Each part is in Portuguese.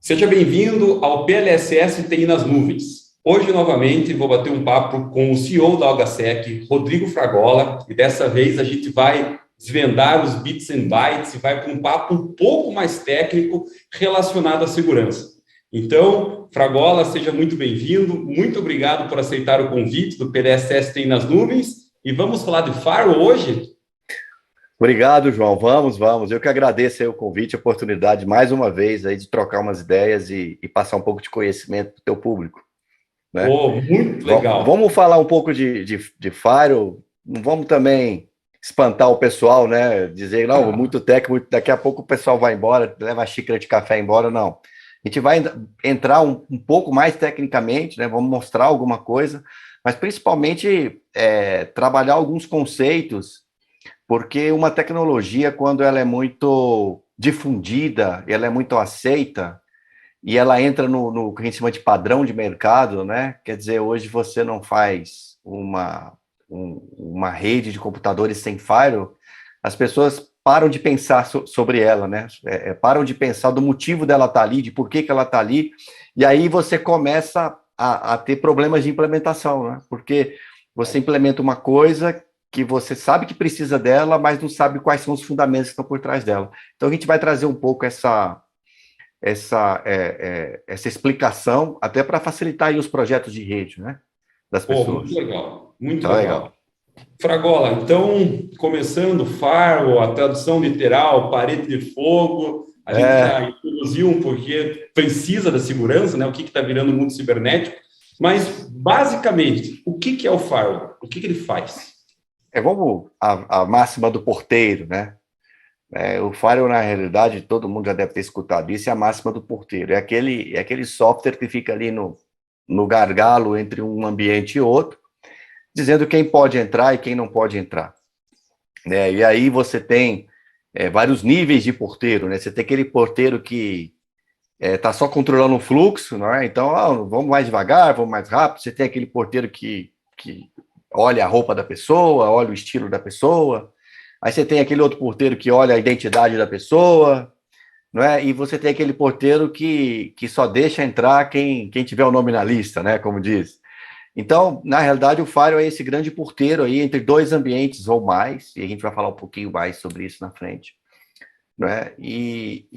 Seja bem-vindo ao PLSS TI nas Nuvens. Hoje, novamente, vou bater um papo com o CEO da Algasec, Rodrigo Fragola, e dessa vez a gente vai desvendar os bits and bytes e vai para um papo um pouco mais técnico relacionado à segurança. Então, Fragola, seja muito bem-vindo, muito obrigado por aceitar o convite do PLSS TI nas Nuvens, e vamos falar de firewall hoje? Obrigado, João. Vamos. Eu que agradeço aí o convite, a oportunidade, mais uma vez, aí, de trocar umas ideias e passar um pouco de conhecimento para o teu público. Né? Muito legal. Vamos falar um pouco de Firewall, não vamos também espantar o pessoal, né? Dizer, não, muito técnico, daqui a pouco o pessoal vai embora, leva a xícara de café embora, não. A gente vai entrar um pouco mais tecnicamente, né? Vamos mostrar alguma coisa, mas principalmente trabalhar alguns conceitos, porque uma tecnologia, quando ela é muito difundida, ela é muito aceita, e ela entra no que a gente chama de padrão de mercado, né? Quer dizer, hoje você não faz uma rede de computadores sem firewall, as pessoas param de pensar sobre ela, né? Param de pensar do motivo dela estar ali, de por que ela está ali, e aí você começa a ter problemas de implementação, né? Porque você implementa uma coisa que você sabe que precisa dela, mas não sabe quais são os fundamentos que estão por trás dela. Então a gente vai trazer um pouco essa explicação, até para facilitar aí os projetos de rede, né, das pessoas. Muito legal, muito Tá legal. Fragola, então, começando firewall, a tradução literal, parede de fogo, a gente já introduziu um porque precisa da segurança, né? O que está virando o mundo cibernético, mas, basicamente, o que é o firewall? O que ele faz? Vamos a máxima do porteiro, né? O firewall, na realidade, todo mundo já deve ter escutado isso, é a máxima do porteiro. É aquele software que fica ali no gargalo entre um ambiente e outro, dizendo quem pode entrar e quem não pode entrar. Né? E aí você tem vários níveis de porteiro, né? Você tem aquele porteiro que está só controlando o fluxo, não é? Então, vamos mais devagar, vamos mais rápido. Você tem aquele porteiro que olha a roupa da pessoa, olha o estilo da pessoa. Aí você tem aquele outro porteiro que olha a identidade da pessoa, não é? E você tem aquele porteiro que só deixa entrar quem tiver o nome na lista, né? Como diz. Então, na realidade, o firewall é esse grande porteiro aí entre dois ambientes ou mais, e a gente vai falar um pouquinho mais sobre isso na frente, não é? E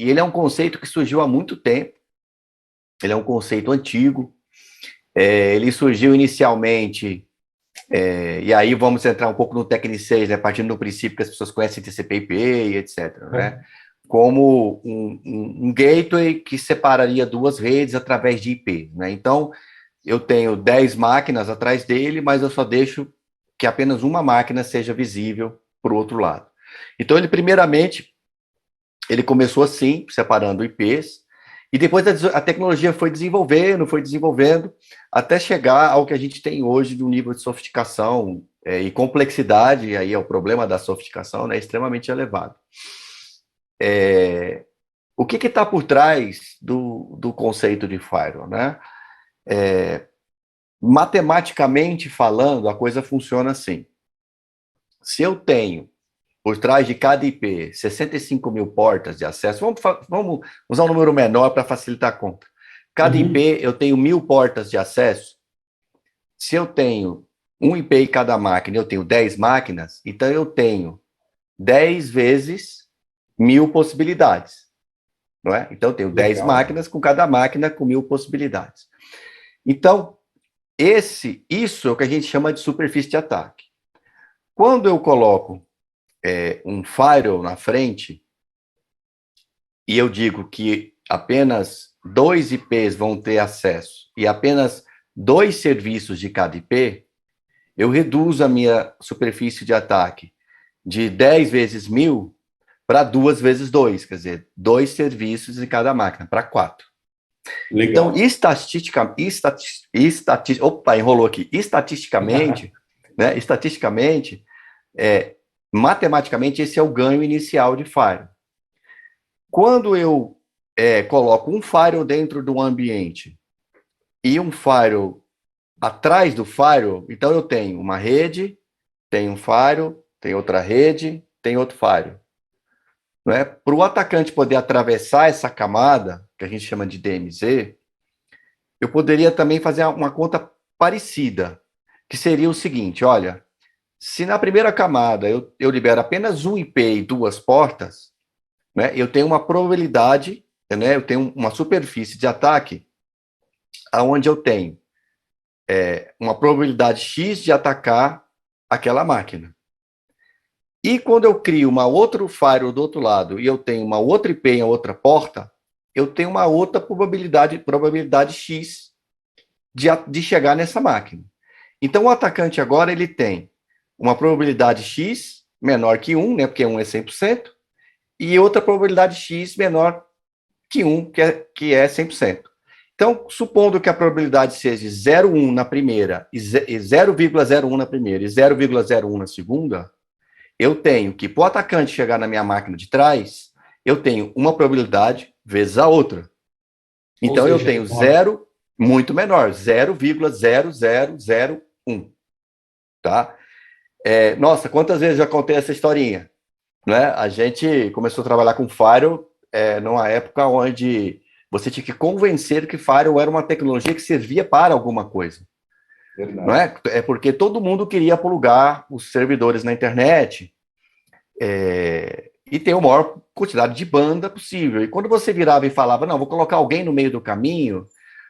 ele é um conceito que surgiu há muito tempo, ele é um conceito antigo, ele surgiu inicialmente, e aí vamos entrar um pouco no tecnicês, né, partindo do princípio que as pessoas conhecem TCP/IP e etc., né? Como um gateway que separaria duas redes através de IP, né? Então, eu tenho 10 máquinas atrás dele, mas eu só deixo que apenas uma máquina seja visível para o outro lado. Então, primeiramente, ele começou assim, separando IPs, e depois a tecnologia foi desenvolvendo, até chegar ao que a gente tem hoje de um nível de sofisticação e complexidade, aí é o problema da sofisticação, né, extremamente elevado. O que está por trás do conceito de firewall, né? Matematicamente falando, a coisa funciona assim. Se eu tenho, por trás de cada IP, 65 mil portas de acesso, vamos usar um número menor para facilitar a conta. Cada IP, eu tenho 1000 portas de acesso. Se eu tenho um IP em cada máquina, eu tenho 10 máquinas, então eu tenho 10 vezes 1000 possibilidades. Não é? Então, eu tenho 10 máquinas, com cada máquina com 1000 possibilidades. Então, isso é o que a gente chama de superfície de ataque. Quando eu coloco um firewall na frente, e eu digo que apenas 2 IPs vão ter acesso e apenas 2 serviços de cada IP, eu reduzo a minha superfície de ataque de 10 vezes 1000 para 2 vezes 2, quer dizer, 2 serviços em cada máquina, para 4. Legal. Então, estatisticamente, né, matematicamente, esse é o ganho inicial de firewall. Quando eu coloco um firewall dentro de um ambiente e um firewall atrás do firewall, então eu tenho uma rede, tenho um firewall, tem outra rede, tem outro firewall. Para o atacante poder atravessar essa camada, que a gente chama de DMZ, eu poderia também fazer uma conta parecida, que seria o seguinte, olha, se na primeira camada eu libero apenas um IP e duas portas, né, eu tenho uma probabilidade, né, eu tenho uma superfície de ataque onde eu tenho uma probabilidade X de atacar aquela máquina. E quando eu crio uma outro firewall do outro lado e eu tenho uma outra IP em outra porta, eu tenho uma outra probabilidade X de chegar nessa máquina. Então, o atacante agora ele tem uma probabilidade X menor que 1, né, porque 1 é 100%, e outra probabilidade X menor que 1, que é 100%. Então, supondo que a probabilidade seja 0,1 na primeira, e 0,01 na primeira e 0,01 na segunda, eu tenho que, para o atacante chegar na minha máquina de trás, eu tenho uma probabilidade vezes a outra. Então, eu tenho zero, muito menor, 0,0001. Tá? Nossa, quantas vezes já contei essa historinha? Né? A gente começou a trabalhar com firewall numa época onde você tinha que convencer que firewall era uma tecnologia que servia para alguma coisa. Verdade. Não é? É porque todo mundo queria plugar os servidores na internet e ter a maior quantidade de banda possível. E quando você virava e falava, não, vou colocar alguém no meio do caminho,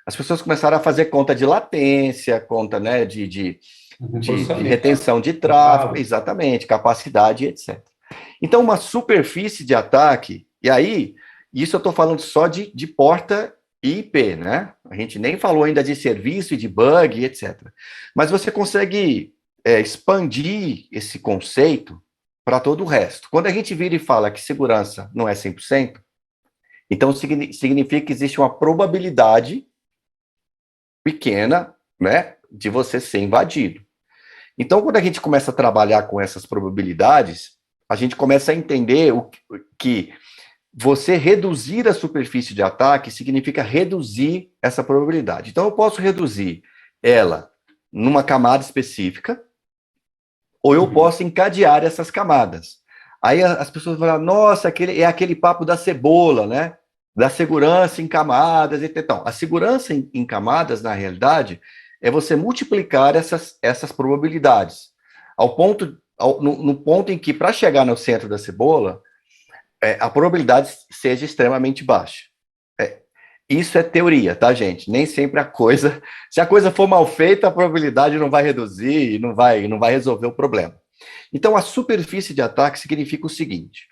as pessoas começaram a fazer conta de latência, conta, né, de retenção de tráfego, exatamente, capacidade, etc. Então, uma superfície de ataque, e aí, isso eu estou falando só de porta e IP, né? A gente nem falou ainda de serviço e de bug, etc. Mas você consegue expandir esse conceito para todo o resto. Quando a gente vira e fala que segurança não é 100%, então significa que existe uma probabilidade pequena, né, de você ser invadido. Então, quando a gente começa a trabalhar com essas probabilidades, a gente começa a entender que você reduzir a superfície de ataque significa reduzir essa probabilidade. Então, eu posso reduzir ela numa camada específica, ou eu posso encadear essas camadas. Aí as pessoas vão falar, nossa, é aquele papo da cebola, né? Da segurança em camadas. Então, a segurança em camadas, na realidade, é você multiplicar essas probabilidades, no ponto em que, para chegar no centro da cebola, a probabilidade seja extremamente baixa. Isso é teoria, tá, gente? Nem sempre se a coisa for mal feita, a probabilidade não vai reduzir e não vai resolver o problema. Então, a superfície de ataque significa o seguinte: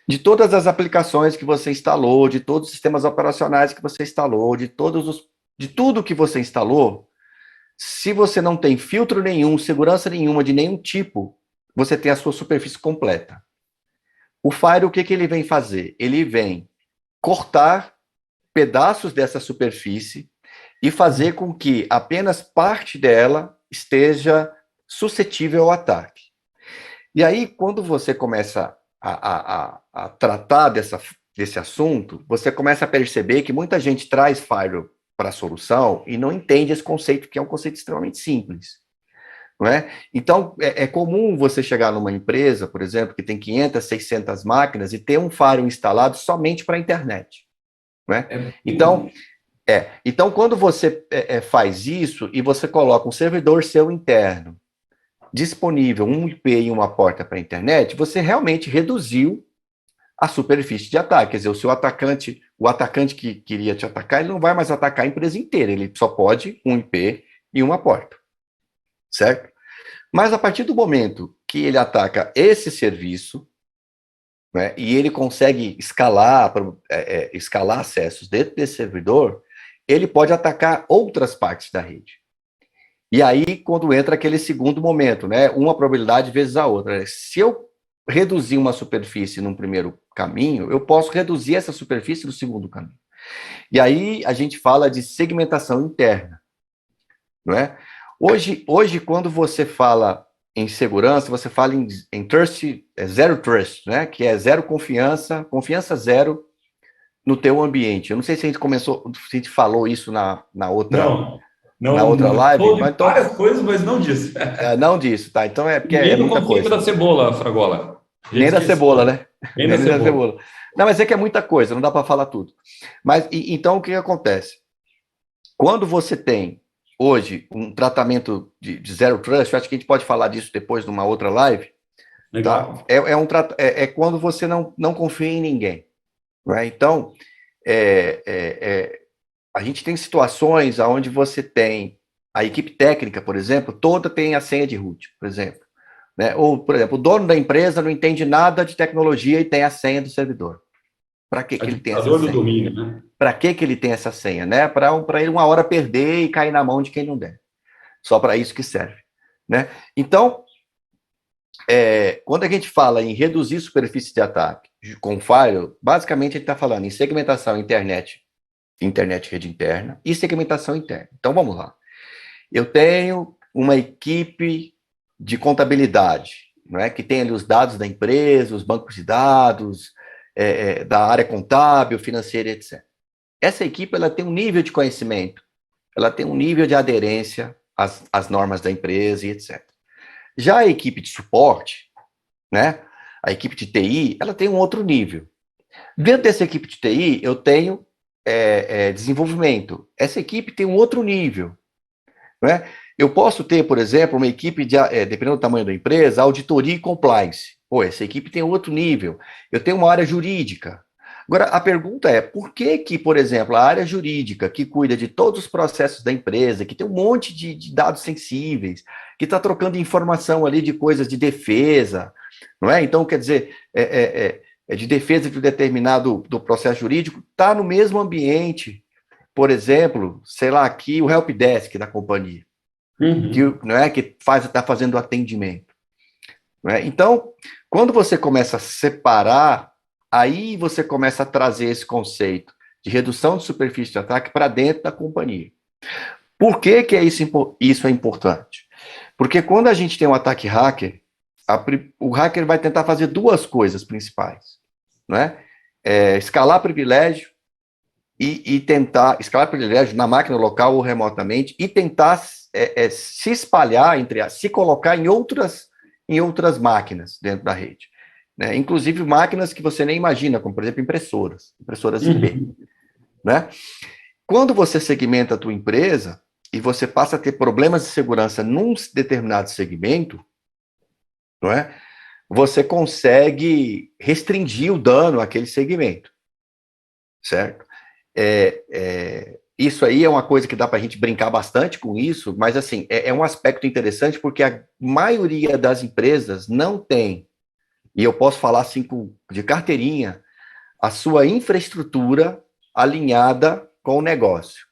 de todas as aplicações que você instalou, de todos os sistemas operacionais que você instalou, de tudo que você instalou, se você não tem filtro nenhum, segurança nenhuma de nenhum tipo, você tem a sua superfície completa. O firewall, o que ele vem fazer? Ele vem cortar pedaços dessa superfície e fazer com que apenas parte dela esteja suscetível ao ataque. E aí, quando você começa a tratar desse assunto, você começa a perceber que muita gente traz firewall para a solução e não entende esse conceito, que é um conceito extremamente simples. Não é? Então, é comum você chegar numa empresa, por exemplo, que tem 500, 600 máquinas e ter um firewall instalado somente para a internet. Não é? Então, quando você faz isso e você coloca um servidor seu interno disponível, um IP e uma porta para a internet, você realmente reduziu a superfície de ataque. Quer dizer, o atacante que queria te atacar, ele não vai mais atacar a empresa inteira, ele só pode um IP e uma porta. Certo? Mas a partir do momento que ele ataca esse serviço, né, e ele consegue escalar acessos dentro desse servidor, ele pode atacar outras partes da rede. E aí, quando entra aquele segundo momento, né, uma probabilidade vezes a outra. Se eu reduzir uma superfície num primeiro caminho, eu posso reduzir essa superfície no segundo caminho. E aí a gente fala de segmentação interna, não é? Hoje, quando você fala em segurança, você fala em trust, zero trust, né? Que é zero confiança zero no teu ambiente. Eu não sei se a gente falou isso na outra live. Mas várias coisas, mas não disso. Não disso, tá? Então é porque Ninguém é muita coisa. da cebola, Fragola. Nem da cebola, né? Nem da cebola. Não, mas é que é muita coisa, não dá para falar tudo. Mas, então, o que acontece? Quando você tem, hoje, um tratamento de zero trust, eu acho que a gente pode falar disso depois numa outra live, Legal. tá? É quando você não confia em ninguém. Né? Então, a gente tem situações onde você tem a equipe técnica, por exemplo, toda tem a senha de root, por exemplo. Né? Ou, por exemplo, o dono da empresa não entende nada de tecnologia e tem a senha do servidor. Para que ele tem essa senha? Do domínio, né? Para que ele tem essa senha? Né? Para ele uma hora perder e cair na mão de quem não der. Só para isso que serve. Né? Então, quando a gente fala em reduzir superfície de ataque com firewall, basicamente a gente está falando em segmentação internet, rede interna e segmentação interna. Então, vamos lá. Eu tenho uma equipe de contabilidade, não é? Que tem ali os dados da empresa, os bancos de dados, da área contábil, financeira, etc. Essa equipe ela tem um nível de conhecimento, ela tem um nível de aderência às normas da empresa e etc. Já a equipe de suporte, né? A equipe de TI, ela tem um outro nível. Dentro dessa equipe de TI, eu tenho desenvolvimento. Essa equipe tem um outro nível. Né? Eu posso ter, por exemplo, uma equipe, dependendo do tamanho da empresa, auditoria e compliance. Pô, essa equipe tem outro nível. Eu tenho uma área jurídica. Agora, a pergunta é, por que, por exemplo, a área jurídica, que cuida de todos os processos da empresa, que tem um monte de dados sensíveis, que está trocando informação ali de coisas de defesa, não é? Então, quer dizer, de defesa de um determinado do processo jurídico, está no mesmo ambiente, por exemplo, sei lá, aqui o helpdesk da companhia, que está fazendo o atendimento. Não é? Então, quando você começa a separar, aí você começa a trazer esse conceito de redução de superfície de ataque para dentro da companhia. Por que isso é importante? Porque quando a gente tem um ataque hacker, o hacker vai tentar fazer duas coisas principais. Não é? Escalar privilégio e tentar escalar privilégio na máquina local ou remotamente e tentar se espalhar, se colocar em outras máquinas dentro da rede. Né? Inclusive máquinas que você nem imagina, como, por exemplo, impressoras IP. Né? Quando você segmenta a tua empresa e você passa a ter problemas de segurança num determinado segmento, não é? Você consegue restringir o dano àquele segmento, certo? Isso aí é uma coisa que dá para a gente brincar bastante com isso, mas assim, é um aspecto interessante porque a maioria das empresas não tem, e eu posso falar assim de carteirinha, a sua infraestrutura alinhada com o negócio.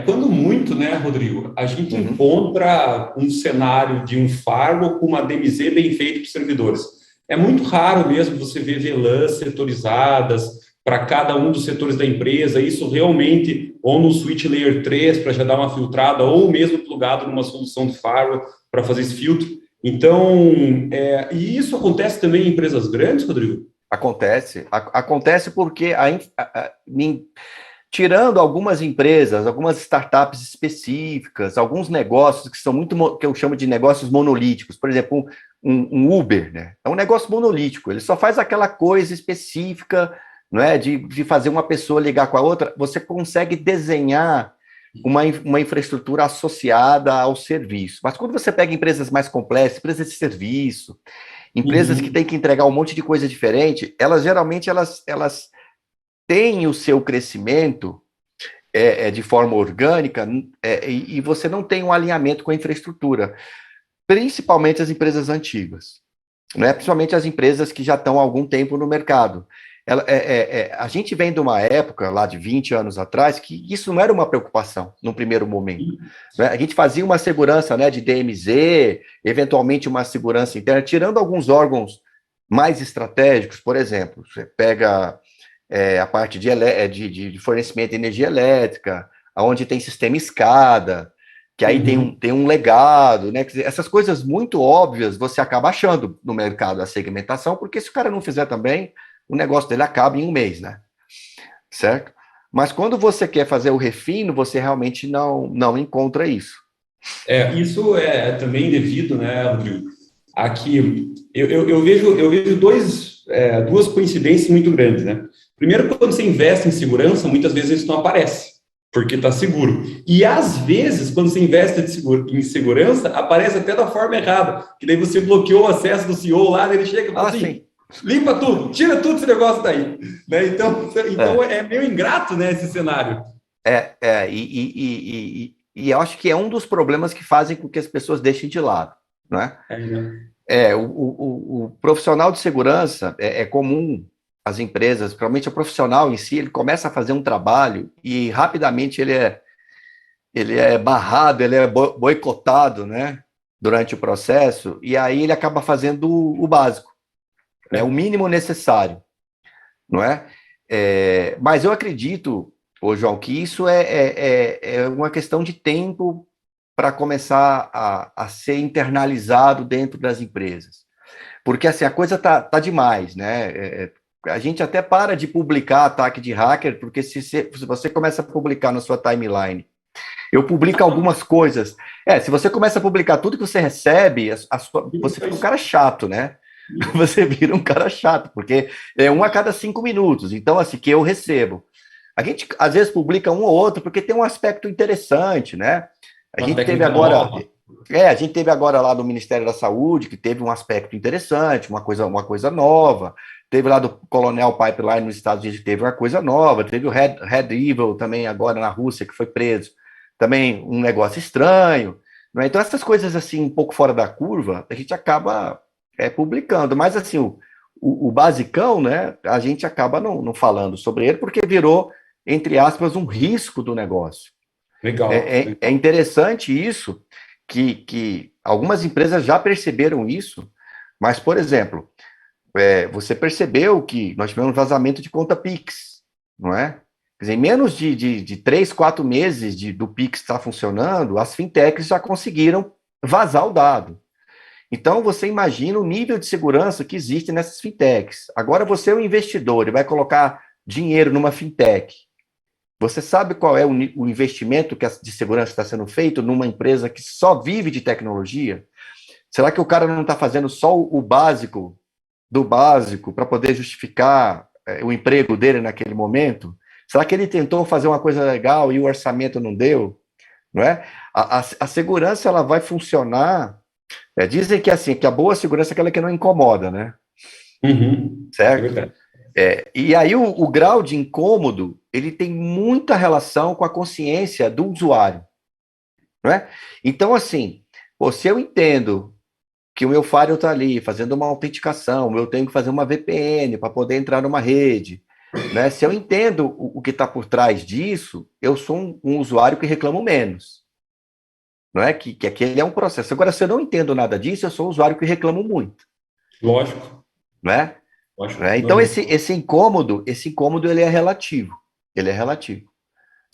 Quando muito, né, Rodrigo, a gente encontra um cenário de um firewall com uma DMZ bem feito para os servidores. É muito raro mesmo você ver VLANs setorizadas para cada um dos setores da empresa, isso realmente, ou no switch layer 3 para já dar uma filtrada, ou mesmo plugado numa solução de firewall para fazer esse filtro. Então, e isso acontece também em empresas grandes, Rodrigo? Acontece porque tirando algumas empresas, algumas startups específicas, alguns negócios que são que eu chamo de negócios monolíticos, por exemplo, um Uber, né? É um negócio monolítico, ele só faz aquela coisa específica, não é? De fazer uma pessoa ligar com a outra, você consegue desenhar uma infraestrutura associada ao serviço. Mas quando você pega empresas mais complexas, empresas de serviço, empresas que têm que entregar um monte de coisa diferente, geralmente têm o seu crescimento de forma orgânica e você não tem um alinhamento com a infraestrutura, principalmente as empresas antigas, né? Principalmente as empresas que já estão há algum tempo no mercado. A gente vem de uma época, lá de 20 anos atrás, que isso não era uma preocupação no primeiro momento. Né? A gente fazia uma segurança, né, de DMZ, eventualmente uma segurança interna, tirando alguns órgãos mais estratégicos, por exemplo, você pega a parte de fornecimento de energia elétrica, onde tem sistema SCADA, que aí tem um legado, né? Quer dizer, essas coisas muito óbvias você acaba achando no mercado a segmentação, porque se o cara não fizer também, o negócio dele acaba em um mês, né? Certo? Mas quando você quer fazer o refino, você realmente não encontra isso. Isso é também devido, né, Rodrigo, aqui, eu vejo duas coincidências muito grandes, né? Primeiro, quando você investe em segurança, muitas vezes isso não aparece, porque está seguro. E, às vezes, quando você investe em segurança, aparece até da forma errada, que daí você bloqueou o acesso do CEO lá, ele chega e fala assim, limpa tudo, tira tudo esse negócio daí. Né? Então é meio ingrato, né, esse cenário. E eu acho que é um dos problemas que fazem com que as pessoas deixem de lado, né? O profissional de segurança, é comum as empresas, principalmente o profissional em si, ele começa a fazer um trabalho e rapidamente ele é barrado, ele é boicotado, né, durante o processo, e aí ele acaba fazendo o básico, né, o mínimo necessário, não é? Mas eu acredito, João, que isso é uma questão de tempo para começar a ser internalizado dentro das empresas. Porque, assim, a coisa tá demais, né? A gente até para de publicar ataque de hacker, porque se você começa a publicar na sua timeline, eu publico algumas coisas. Se você começa a publicar tudo que você recebe, você fica um cara chato, né? Você vira um cara chato, porque é 1 a cada 5 minutos. Então, assim, que eu recebo. A gente, às vezes, publica um ou outro, porque tem um aspecto interessante, né? A gente teve agora lá do Ministério da Saúde, que teve um aspecto interessante, uma coisa nova. Teve lá do Colonial Pipeline nos Estados Unidos, que teve uma coisa nova. Teve o Red Evil também agora na Rússia, que foi preso. Também um negócio estranho. Né? Então, essas coisas assim, um pouco fora da curva, a gente acaba publicando. Mas, assim, o basicão, né, a gente acaba não falando sobre ele, porque virou, entre aspas, um risco do negócio. Legal. É interessante isso, que algumas empresas já perceberam isso, mas, por exemplo, você percebeu que nós tivemos vazamento de conta Pix, não é? Quer dizer, em menos de 3, 4 meses do Pix estar funcionando, as fintechs já conseguiram vazar o dado. Então, você imagina o nível de segurança que existe nessas fintechs. Agora, você é um investidor e vai colocar dinheiro numa fintech. Você sabe qual é o investimento de segurança que está sendo feito numa empresa que só vive de tecnologia? Será que o cara não está fazendo só o básico do básico para poder justificar o emprego dele naquele momento? Será que ele tentou fazer uma coisa legal e o orçamento não deu? Não é? A segurança ela vai funcionar. Dizem que assim, que a boa segurança é aquela que não incomoda, né? Uhum. Certo? E aí o grau de incômodo ele tem muita relação com a consciência do usuário, não é? Então, assim, se eu entendo que o meu firewall está ali fazendo uma autenticação, eu tenho que fazer uma VPN para poder entrar numa rede, né? Se eu entendo o que está por trás disso, eu sou um usuário que reclamo menos, não é? Que aquele é um processo. Agora, se eu não entendo nada disso, eu sou um usuário que reclamo muito. Lógico. Não é? Então, esse incômodo, ele é relativo. Ele é relativo.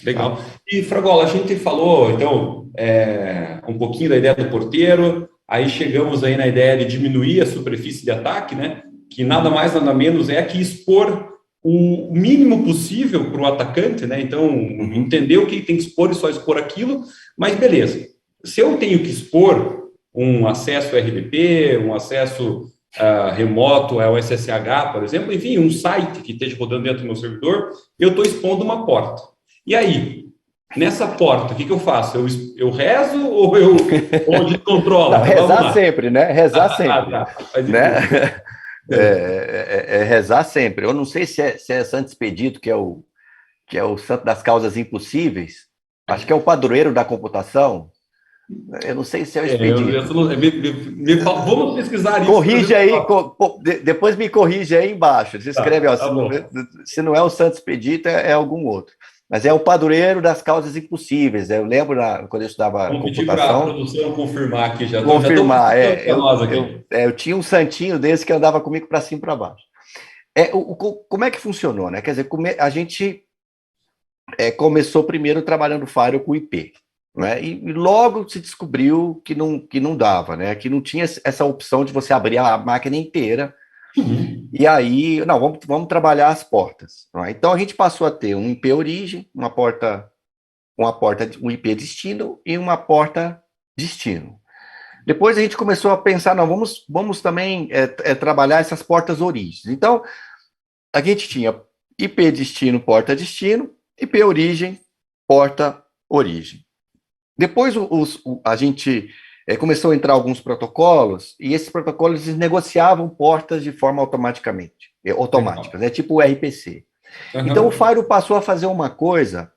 Legal. E, Fragola, a gente falou, então, um pouquinho da ideia do porteiro, aí chegamos aí na ideia de diminuir a superfície de ataque, né? Que nada mais, nada menos é que expor o mínimo possível para o atacante, né? Então, entender o que tem que expor e só expor aquilo, mas beleza. Se eu tenho que expor um acesso RDP, um acesso remoto ao SSH, por exemplo, enfim, um site que esteja rodando dentro do meu servidor, eu estou expondo uma porta. E aí, nessa porta, o que eu faço? Eu rezo ou eu descontrolo? Não, rezar sempre, né? Rezar sempre. Né? Rezar sempre. Eu não sei se é Santo Expedito, que é o santo das causas impossíveis. Acho que é o padroeiro da computação. Eu não sei se é o Expedito. Vamos pesquisar isso. Corrige aí, depois me corrige aí embaixo. Você escreve, se não é o Santo Expedito, é algum outro. Mas é o padroeiro das causas impossíveis. Eu lembro quando eu estudava computação. Vamos pedir para a produção confirmar aqui já. Confirmar. Eu tinha um santinho desse que andava comigo para cima e para baixo. Como é que funcionou, né? Quer dizer, a gente começou primeiro trabalhando firewall com IP. Né? E logo se descobriu que não dava, né? Que não tinha essa opção de você abrir a máquina inteira. E aí, não, vamos trabalhar as portas. Né? Então a gente passou a ter um IP origem, um IP destino e uma porta destino. Depois a gente começou a pensar, não, vamos também trabalhar essas portas origens. Então, a gente tinha IP destino, porta destino, IP origem, porta origem. Depois a gente começou a entrar alguns protocolos, e esses protocolos eles negociavam portas de forma automática, né? Tipo o RPC. Então o Firewall passou a fazer uma coisa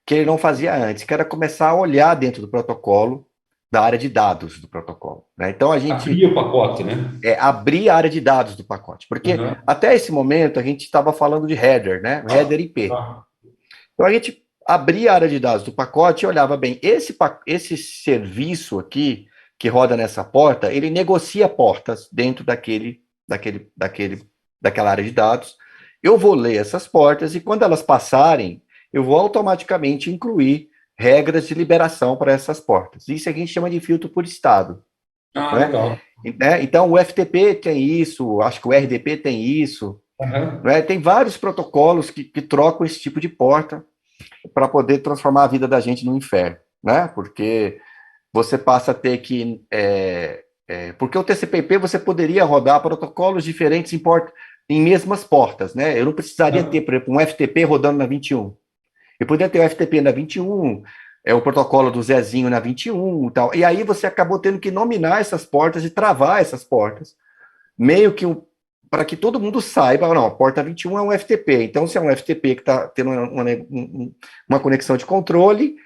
que ele não fazia antes, que era começar a olhar dentro do protocolo, da área de dados do protocolo. Né? Então a gente abria o pacote, né? Abrir a área de dados do pacote, porque até esse momento a gente estava falando de header, né? Header IP. Então a gente abria a área de dados do pacote e olhava bem, esse serviço aqui que roda nessa porta, ele negocia portas dentro daquela área de dados. Eu vou ler essas portas e quando elas passarem, eu vou automaticamente incluir regras de liberação para essas portas. Isso a gente chama de filtro por estado. Né? Legal. Então, o FTP tem isso, acho que o RDP tem isso. Né? Tem vários protocolos que trocam esse tipo de porta para poder transformar a vida da gente no inferno. Né? Porque você passa a ter que... porque o TCP/IP você poderia rodar protocolos diferentes em mesmas portas. Né? Eu não precisaria ter, por exemplo, um FTP rodando na 21. Eu poderia ter o FTP na 21, o protocolo do Zezinho na 21 e tal. E aí você acabou tendo que nominar essas portas e travar essas portas, meio que para que todo mundo saiba, não, a porta 21 é um FTP. Então, se é um FTP que está tendo uma conexão de controle,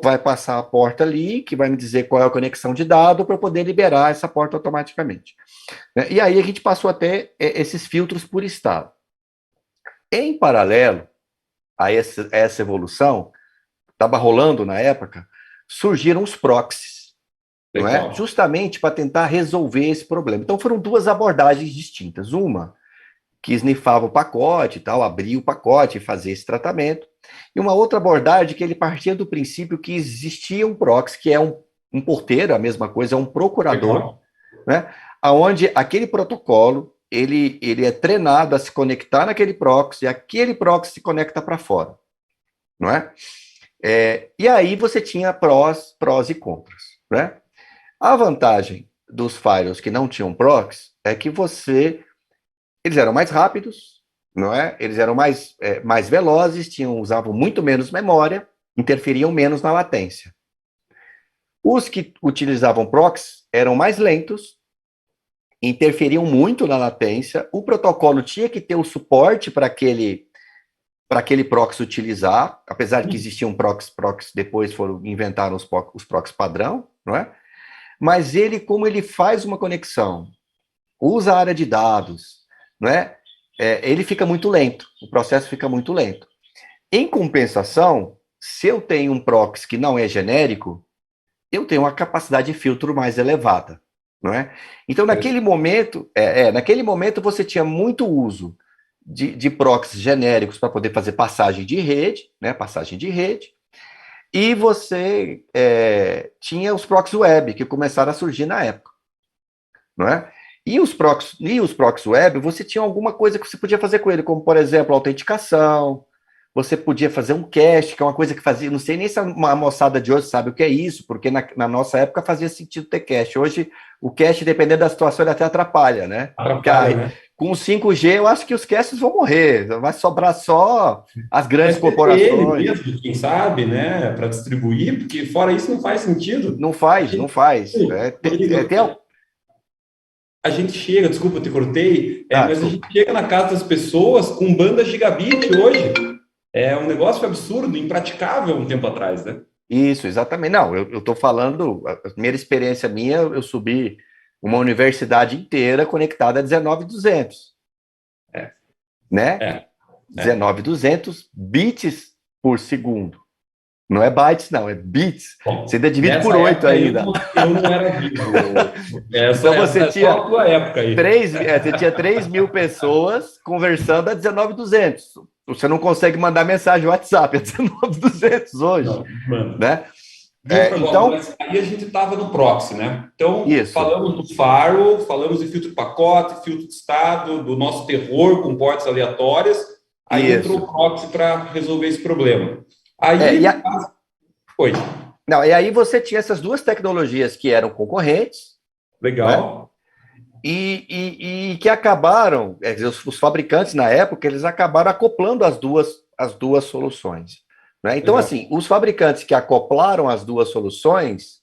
vai passar a porta ali, que vai me dizer qual é a conexão de dado, para poder liberar essa porta automaticamente. E aí a gente passou a ter esses filtros por estado. Em paralelo a essa evolução, estava rolando na época, surgiram os proxies, não é? Justamente para tentar resolver esse problema. Então foram duas abordagens distintas. Uma que snifava o pacote, tal, abria o pacote e fazia esse tratamento, e uma outra abordagem que ele partia do princípio que existia um proxy, que é um porteiro, a mesma coisa, é um procurador, né? Onde aquele protocolo ele é treinado a se conectar naquele proxy, e aquele proxy se conecta para fora, não é? E aí você tinha prós e contras, né? A vantagem dos firewalls que não tinham proxy é que eles eram mais rápidos, não é? Eles eram mais velozes, usavam muito menos memória, interferiam menos na latência. Os que utilizavam proxy eram mais lentos, interferiam muito na latência, o protocolo tinha que ter o suporte para aquele proxy utilizar, apesar de que existiam proxy depois inventaram os proxy padrão, não é? Mas como ele faz uma conexão, usa a área de dados, não é? Ele fica muito lento, o processo fica muito lento. Em compensação, se eu tenho um proxy que não é genérico, eu tenho uma capacidade de filtro mais elevada, não é? Então, naquele momento você tinha muito uso de proxies genéricos para poder fazer passagem de rede, né? Passagem de rede, e você tinha os proxies web que começaram a surgir na época, não é? E os proxies web, você tinha alguma coisa que você podia fazer com ele, como, por exemplo, autenticação, você podia fazer um cache, que é uma coisa que fazia, não sei nem se a moçada de hoje sabe o que é isso, porque na nossa época fazia sentido ter cache. Hoje, o cache, dependendo da situação, ele até atrapalha, né? Né? Com o 5G, eu acho que os caches vão morrer, vai sobrar só as grandes corporações. Mesmo, quem sabe, né, para distribuir, porque fora isso não faz sentido. Não faz. A gente chega, desculpa, eu te cortei, mas a gente chega na casa das pessoas com banda gigabit hoje. É um negócio absurdo, impraticável um tempo atrás, né? Isso, exatamente. Não, eu estou falando, a primeira experiência minha, eu subi uma universidade inteira conectada a 19.200. Né? 19.200 bits por segundo. Não é bytes, não, é bits. Bom, você ainda divide por 8 ainda. Eu não era vivo. Então você tinha só a tua época aí. Você tinha 3.000 pessoas conversando a 19.200. Você não consegue mandar mensagem no WhatsApp a 19.200 hoje. Não, né? Então, aí a gente estava no proxy, né? Então, falamos do firewall, falamos de filtro de pacote, filtro de estado, do nosso terror com portas aleatórias. Aí entrou o proxy para resolver esse problema. Aí, Oi. Não, e aí você tinha essas duas tecnologias que eram concorrentes, Legal. né? E que acabaram, os fabricantes na época, eles acabaram acoplando as duas soluções. Né? Então, Legal. assim, os fabricantes que acoplaram as duas soluções,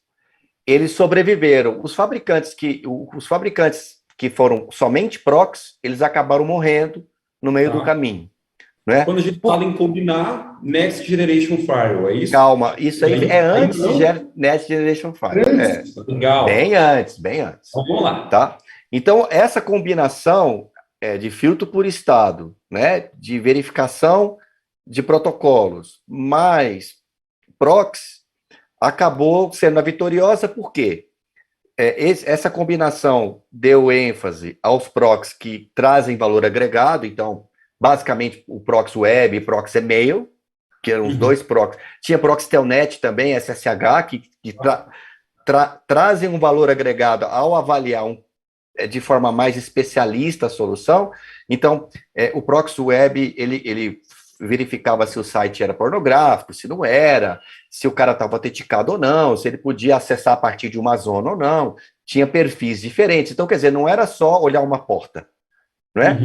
eles sobreviveram. Os fabricantes que foram somente prox, eles acabaram morrendo no meio do Tá. caminho. Né? Quando a gente fala em combinar Next Generation Firewall, é isso? Calma, isso aí é Ainda antes de não? Next Generation Firewall. Antes. Legal. Bem antes, bem antes. Então, vamos lá. Tá? Então, essa combinação de filtro por estado, né, de verificação de protocolos, mais prox, acabou sendo a vitoriosa, por quê? Essa combinação deu ênfase aos prox que trazem valor agregado, então, basicamente, o prox web e prox e-mail, que eram os dois prox. Tinha prox telnet também, SSH, que trazem um valor agregado ao avaliar de forma mais especialista a solução. Então, o proxy web, ele verificava se o site era pornográfico, se não era, se o cara estava autenticado ou não, se ele podia acessar a partir de uma zona ou não. Tinha perfis diferentes. Então, quer dizer, não era só olhar uma porta, né?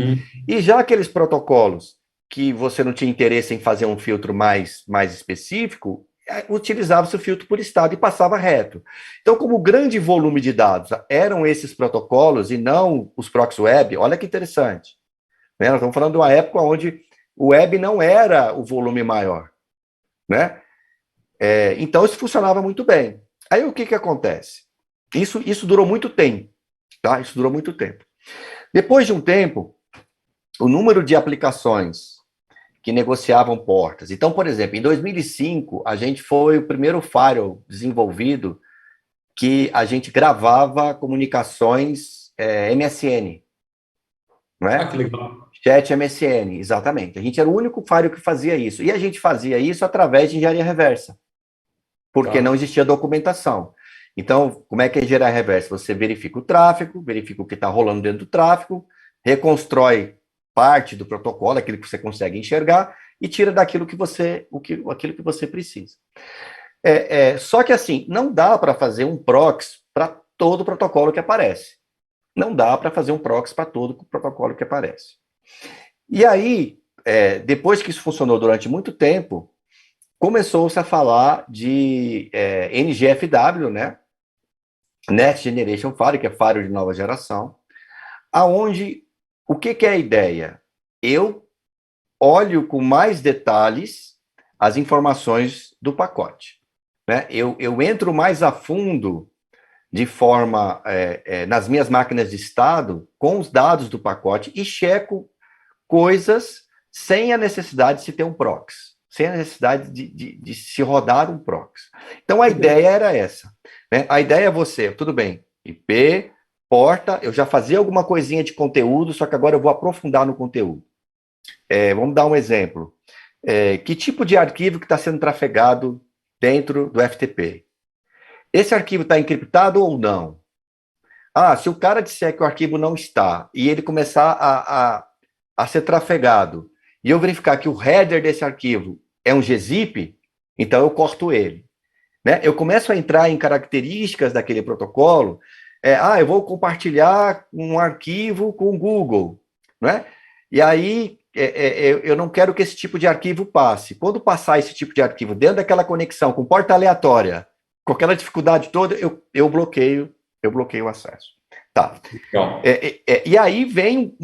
E já aqueles protocolos que você não tinha interesse em fazer um filtro mais específico, utilizava-se o filtro por estado e passava reto. Então, como o grande volume de dados eram esses protocolos e não os proxy web, olha que interessante. Né? Nós estamos falando de uma época onde o web não era o volume maior. Né? Então, isso funcionava muito bem. Aí, o que acontece? Isso durou muito tempo. Tá? Isso durou muito tempo. Depois de um tempo, o número de aplicações que negociavam portas. Então, por exemplo, em 2005, a gente foi o primeiro firewall desenvolvido que a gente gravava comunicações MSN. Não é? Ah, que legal. Chat MSN, exatamente. A gente era o único firewall que fazia isso. E a gente fazia isso através de engenharia reversa, porque não existia documentação. Então, como é que é engenharia reversa? Você verifica o tráfego, verifica o que está rolando dentro do tráfego, reconstrói parte do protocolo, aquilo que você consegue enxergar, e tira daquilo aquilo que você precisa. Só que assim, não dá para fazer um proxy para todo protocolo que aparece. Não dá para fazer um proxy para todo protocolo que aparece. E aí, depois que isso funcionou durante muito tempo, começou-se a falar de NGFW, né? Next Generation Firewall, que é firewall de nova geração, aonde o que é a ideia? Eu olho com mais detalhes as informações do pacote. Né? Eu entro mais a fundo, de forma, nas minhas máquinas de estado, com os dados do pacote e checo coisas sem a necessidade de se ter um proxy, sem a necessidade de se rodar um proxy. Então, a ideia era essa. Né? A ideia é você, tudo bem, IP, porta, eu já fazia alguma coisinha de conteúdo, só que agora eu vou aprofundar no conteúdo. Vamos dar um exemplo. Que tipo de arquivo que está sendo trafegado dentro do FTP? Esse arquivo está encriptado ou não? Se o cara disser que o arquivo não está e ele começar a ser trafegado e eu verificar que o header desse arquivo é um gzip, então eu corto ele. Né? Eu começo a entrar em características daquele protocolo. Eu vou compartilhar um arquivo com o Google, né? E aí eu não quero que esse tipo de arquivo passe. Quando passar esse tipo de arquivo dentro daquela conexão com porta aleatória, com aquela dificuldade toda, eu bloqueio o acesso. Tá. E aí vem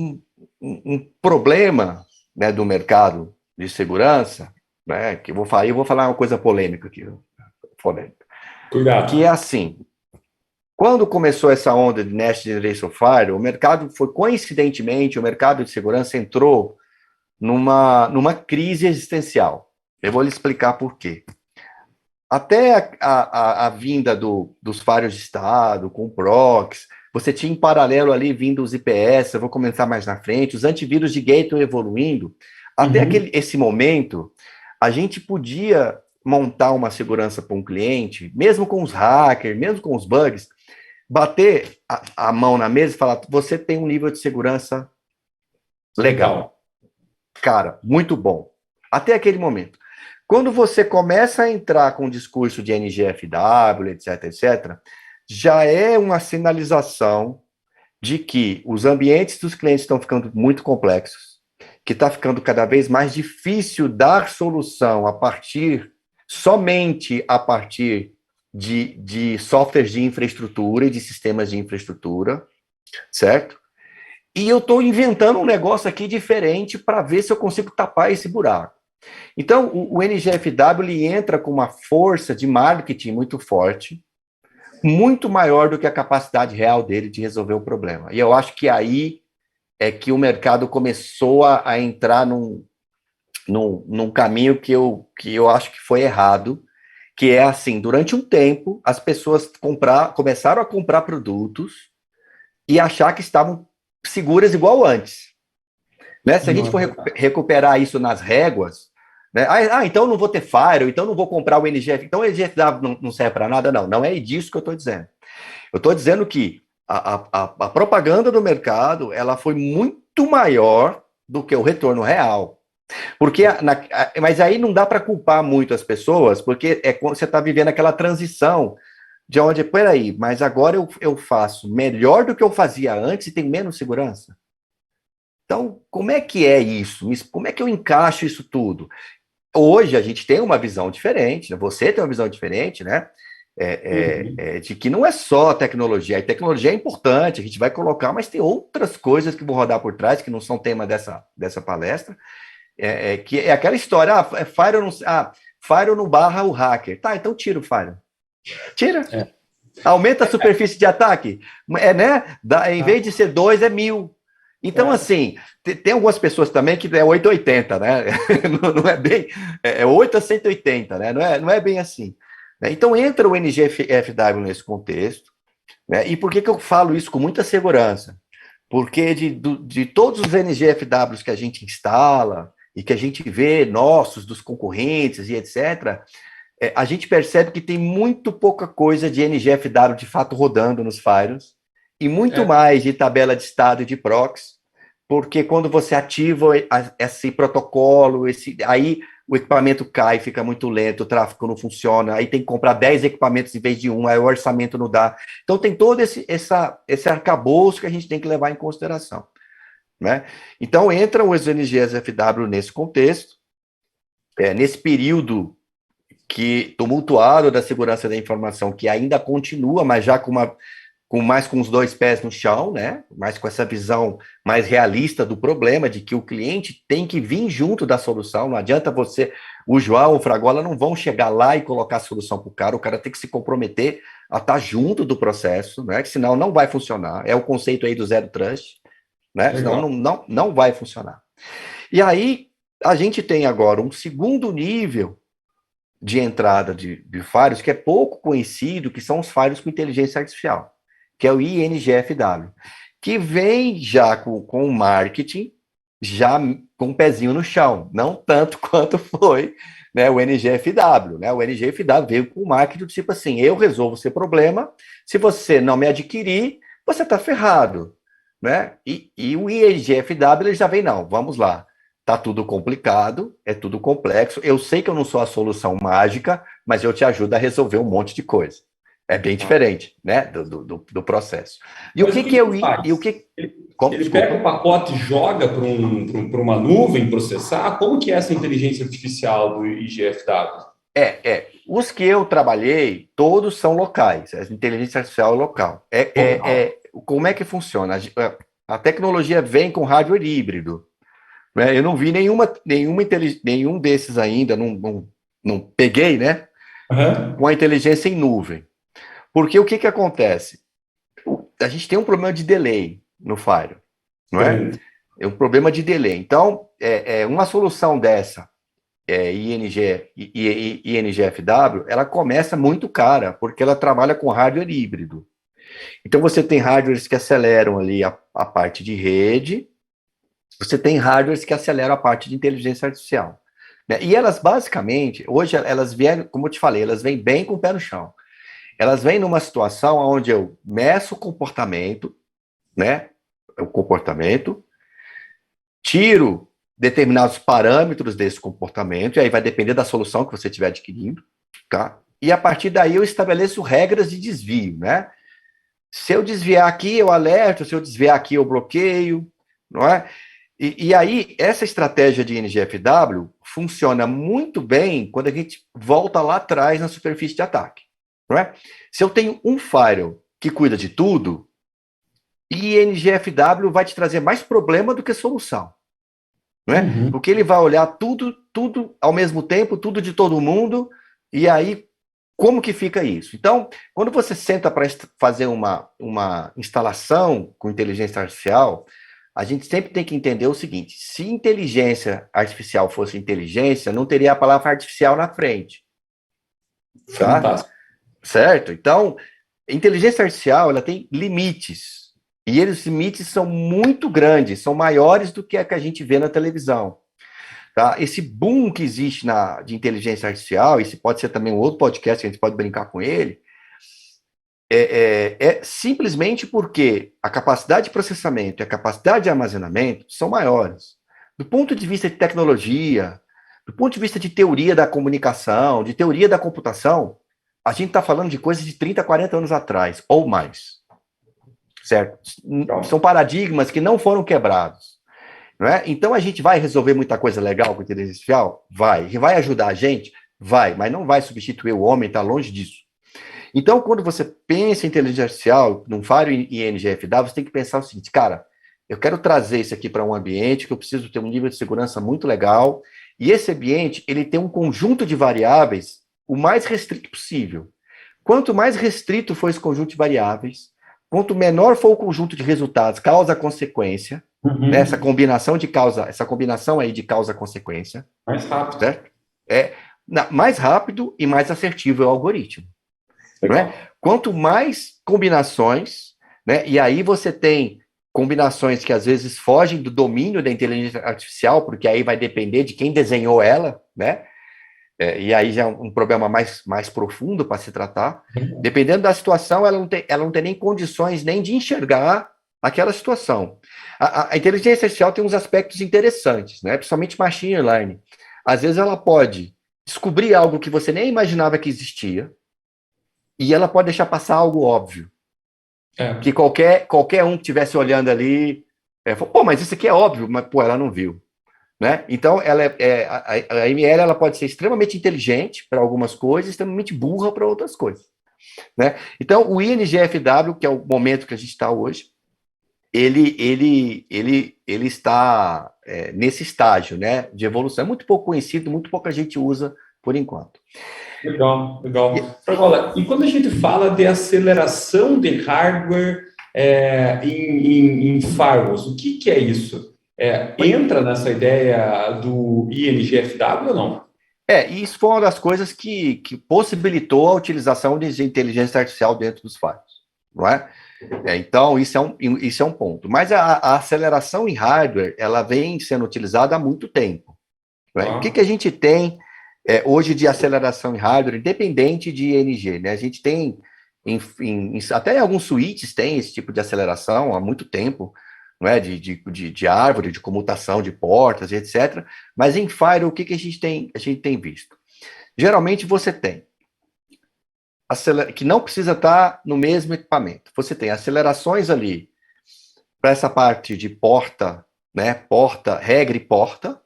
um problema, né, do mercado de segurança, né, que eu vou falar uma coisa polêmica aqui, polêmica. Cuidado. Que é assim, quando começou essa onda de Next Generation Firewall, o mercado coincidentemente, o mercado de segurança entrou numa crise existencial. Eu vou lhe explicar por quê. Até a vinda dos firewalls de estado, com proxies, você tinha em paralelo ali vindo os IPS, eu vou comentar mais na frente, os antivírus de gateway evoluindo. Até esse momento, a gente podia montar uma segurança para um cliente, mesmo com os hackers, mesmo com os bugs, bater a mão na mesa e falar, você tem um nível de segurança legal. Cara, muito bom. Até aquele momento. Quando você começa a entrar com o discurso de NGFW, etc, etc, já é uma sinalização de que os ambientes dos clientes estão ficando muito complexos, que está ficando cada vez mais difícil dar solução somente a partir de softwares de infraestrutura e de sistemas de infraestrutura, certo? E eu estou inventando um negócio aqui diferente para ver se eu consigo tapar esse buraco. Então, o NGFW ele entra com uma força de marketing muito forte, muito maior do que a capacidade real dele de resolver o problema. E eu acho que aí é que o mercado começou a entrar num caminho que eu acho que foi errado, que é assim, durante um tempo, as pessoas começaram a comprar produtos e achar que estavam seguras igual antes. Né? Se a gente for recuperar isso nas réguas, né? Então eu não vou ter Firewall, então eu não vou comprar o NGF, então o NGFW não serve para nada, não. Não é disso que eu estou dizendo. Eu estou dizendo que a propaganda do mercado ela foi muito maior do que o retorno real. Porque mas aí não dá para culpar muito as pessoas, porque é quando você está vivendo aquela transição de onde, peraí, mas agora eu faço melhor do que eu fazia antes e tenho menos segurança. Então, como é que é isso? Como é que eu encaixo isso tudo? Hoje a gente tem uma visão diferente, né? Você tem uma visão diferente, né? De que não é só tecnologia. A tecnologia é importante, a gente vai colocar, mas tem outras coisas que vão rodar por trás, que não são tema dessa palestra, que é aquela história, Firewall não barra o hacker. Tá, então tira o Firewall. Tira. Aumenta a superfície de ataque. Né? Em vez de ser 2, é 1000. Então, assim, tem algumas pessoas também que é 880, né? Não é bem... É 8 a 180, né? Não é bem assim. Então, entra o NGFW nesse contexto. Né? E por que eu falo isso com muita segurança? Porque de todos os NGFWs que a gente instala e que a gente vê, nossos, dos concorrentes e etc., a gente percebe que tem muito pouca coisa de NGFW de fato rodando nos firewalls e muito mais de tabela de estado e de proxy, porque quando você ativa esse protocolo, aí o equipamento cai, fica muito lento, o tráfego não funciona, aí tem que comprar 10 equipamentos em vez de um, aí o orçamento não dá. Então tem todo esse arcabouço que a gente tem que levar em consideração. Né? Então entram os NGFW nesse contexto, nesse período tumultuado da segurança da informação, que ainda continua, mas já mais com os 2 pés no chão, né? Mais com essa visão mais realista do problema, de que o cliente tem que vir junto da solução, não adianta o João, o Fragola não vão chegar lá e colocar a solução para o cara tem que se comprometer a estar junto do processo, né? Que senão não vai funcionar, é o conceito aí do Zero Trust, né? Senão não vai funcionar. E aí, a gente tem agora um segundo nível de entrada de firewalls que é pouco conhecido, que são os firewalls com inteligência artificial, que é o INGFW, que vem já com o marketing, já com o pezinho no chão, não tanto quanto foi, né, o NGFW. Né? O NGFW veio com o marketing tipo assim, eu resolvo o seu problema, se você não me adquirir, você está ferrado. Né? E o INGFW ele já vem, não, vamos lá, tá tudo complicado, é tudo complexo, eu sei que eu não sou a solução mágica, mas eu te ajudo a resolver um monte de coisa. É bem diferente, né, do processo. E mas o que é o Ele pega o pacote e joga para uma nuvem processar? Como que é essa inteligência artificial do IGFW? Os que eu trabalhei, todos são locais. A inteligência artificial é local. Como é que funciona? A tecnologia vem com hardware híbrido. Né? Eu não vi nenhum desses ainda, não peguei, né? Com a inteligência em nuvem. Porque o que acontece? A gente tem um problema de delay no Firewall, não é? É um problema de delay. Então, uma solução dessa, INGFW, ela começa muito cara, porque ela trabalha com hardware híbrido. Então, você tem hardwares que aceleram ali a parte de rede, você tem hardwares que aceleram a parte de inteligência artificial. Né? E elas, basicamente, hoje, elas vêm, como eu te falei, elas vêm bem com o pé no chão. Elas vêm numa situação onde eu meço o comportamento, né? O comportamento, tiro determinados parâmetros desse comportamento, e aí vai depender da solução que você estiver adquirindo, tá? E a partir daí eu estabeleço regras de desvio, né? Se eu desviar aqui, eu alerto, se eu desviar aqui, eu bloqueio, não é? E aí, essa estratégia de NGFW funciona muito bem quando a gente volta lá atrás na superfície de ataque, não é? Se eu tenho um firewall que cuida de tudo, NGFW vai te trazer mais problema do que solução, não é? Uhum. Porque ele vai olhar tudo ao mesmo tempo, tudo de todo mundo, e aí, como que fica isso? Então, quando você senta para fazer uma instalação com inteligência artificial, a gente sempre tem que entender o seguinte: se inteligência artificial fosse inteligência, não teria a palavra artificial na frente. Tá? Fantástico. Certo? Então, inteligência artificial, ela tem limites. E esses limites são muito grandes, são maiores do que a gente vê na televisão. Tá? Esse boom que existe de inteligência artificial, esse pode ser também um outro podcast que a gente pode brincar com ele, é simplesmente porque a capacidade de processamento e a capacidade de armazenamento são maiores. Do ponto de vista de tecnologia, do ponto de vista de teoria da comunicação, de teoria da computação, a gente está falando de coisas de 30, 40 anos atrás, ou mais. Certo? São paradigmas que não foram quebrados. Não é? Então, a gente vai resolver muita coisa legal com a inteligência artificial? Vai. E vai ajudar a gente? Vai. Mas não vai substituir o homem, está longe disso. Então, quando você pensa em inteligência artificial, num Firewall e NGFW, você tem que pensar o seguinte: cara, eu quero trazer isso aqui para um ambiente que eu preciso ter um nível de segurança muito legal, e esse ambiente, ele tem um conjunto de variáveis o mais restrito possível. Quanto mais restrito for esse conjunto de variáveis, quanto menor for o conjunto de resultados, causa-consequência, né, essa combinação aí de causa-consequência. Mais rápido. Certo? Mais rápido e mais assertivo é o algoritmo. Não é? Quanto mais combinações, né, e aí você tem combinações que às vezes fogem do domínio da inteligência artificial, porque aí vai depender de quem desenhou ela, né? E aí já é um problema mais profundo para se tratar. Dependendo da situação, ela não tem nem condições nem de enxergar aquela situação. A inteligência artificial tem uns aspectos interessantes, né? Principalmente machine learning. Às vezes ela pode descobrir algo que você nem imaginava que existia, e ela pode deixar passar algo óbvio. Que qualquer um que estivesse olhando ali, pô, mas isso aqui é óbvio, mas pô, ela não viu. Né? Então, a ML ela pode ser extremamente inteligente para algumas coisas, extremamente burra para outras coisas. Né? Então, o INGFW, que é o momento que a gente está hoje, ele está nesse estágio, né, de evolução. É muito pouco conhecido, muito pouca gente usa por enquanto. Legal. Fragola, e quando a gente fala de aceleração de hardware em firewalls, o que é isso? Entra nessa ideia do INGFW ou não? E isso foi uma das coisas que possibilitou a utilização de inteligência artificial dentro dos firewalls, não é? Então, isso é um ponto. Mas a aceleração em hardware, ela vem sendo utilizada há muito tempo. Não é? O que a gente tem hoje de aceleração em hardware, independente de ING, né? A gente tem, até em alguns switches tem esse tipo de aceleração há muito tempo, não é? De árvore, de comutação de portas, etc. Mas em firewall, o que a gente tem visto? Geralmente você tem que não precisa estar no mesmo equipamento. Você tem acelerações ali para essa parte de porta, né? Porta, regra e porta,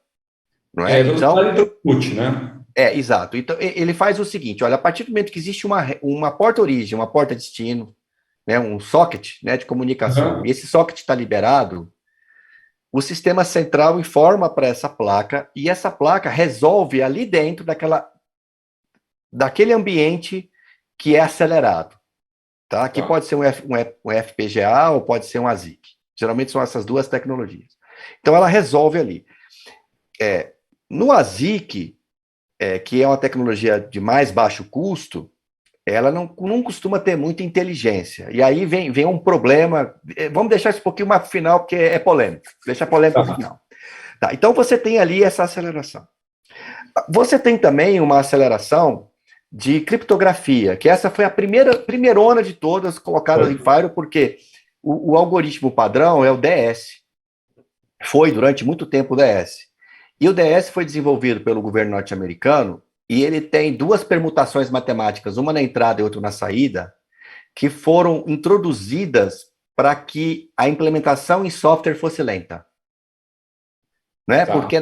não é? Então, né? Exato. Então, ele faz o seguinte: olha, a partir do momento que existe uma porta origem, uma porta destino, né, um socket, né, de comunicação, e esse socket está liberado, o sistema central informa para essa placa, e essa placa resolve ali dentro daquele ambiente que é acelerado. Tá? Que pode ser um FPGA ou pode ser um ASIC. Geralmente são essas duas tecnologias. Então, ela resolve ali. No ASIC, que é uma tecnologia de mais baixo custo, ela não costuma ter muita inteligência. E aí vem um problema. Vamos deixar isso um pouquinho mais para o final, porque é polêmico. Deixa polêmico para o final. Tá, então, você tem ali essa aceleração. Você tem também uma aceleração de criptografia, que essa foi a primeirona de todas colocada em Firewall, porque o algoritmo padrão é o DS. Foi durante muito tempo o DS. E o DS foi desenvolvido pelo governo norte-americano e ele tem duas permutações matemáticas, uma na entrada e outra na saída, que foram introduzidas para que a implementação em software fosse lenta. Né? Tá. Porque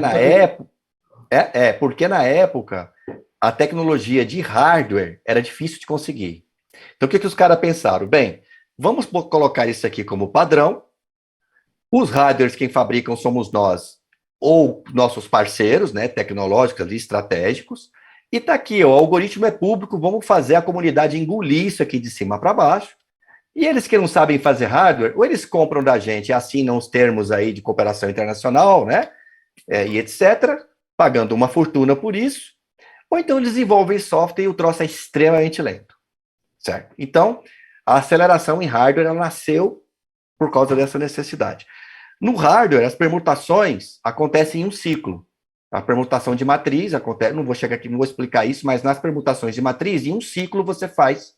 na época a tecnologia de hardware era difícil de conseguir. Então o que os caras pensaram? Bem, vamos colocar isso aqui como padrão. Os hardwares quem fabricam somos nós ou nossos parceiros, né, tecnológicos ali, estratégicos. E tá aqui, ó, o algoritmo é público, vamos fazer a comunidade engolir isso aqui de cima para baixo. E eles que não sabem fazer hardware, ou eles compram da gente e assinam os termos aí de cooperação internacional, né, e etc., pagando uma fortuna por isso, ou então eles desenvolvem software e o troço é extremamente lento, certo? Então, a aceleração em hardware, ela nasceu por causa dessa necessidade. No hardware, as permutações acontecem em um ciclo. A permutação de matriz acontece, não vou chegar aqui, não vou explicar isso, mas nas permutações de matriz, em um ciclo você faz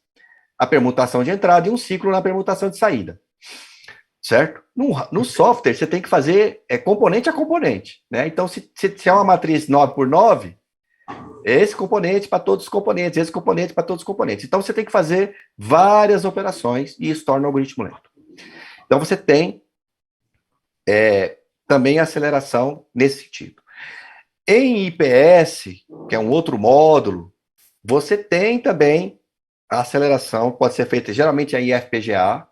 a permutação de entrada e um ciclo na permutação de saída. Certo? No software, você tem que fazer componente a componente. Né? Então, se é uma matriz 9 por 9, esse componente para todos os componentes, esse componente para todos os componentes. Então, você tem que fazer várias operações e isso torna o algoritmo lento. Então, você tem também aceleração nesse sentido. Em IPS, que é um outro módulo, você tem também a aceleração, pode ser feita geralmente em FPGA,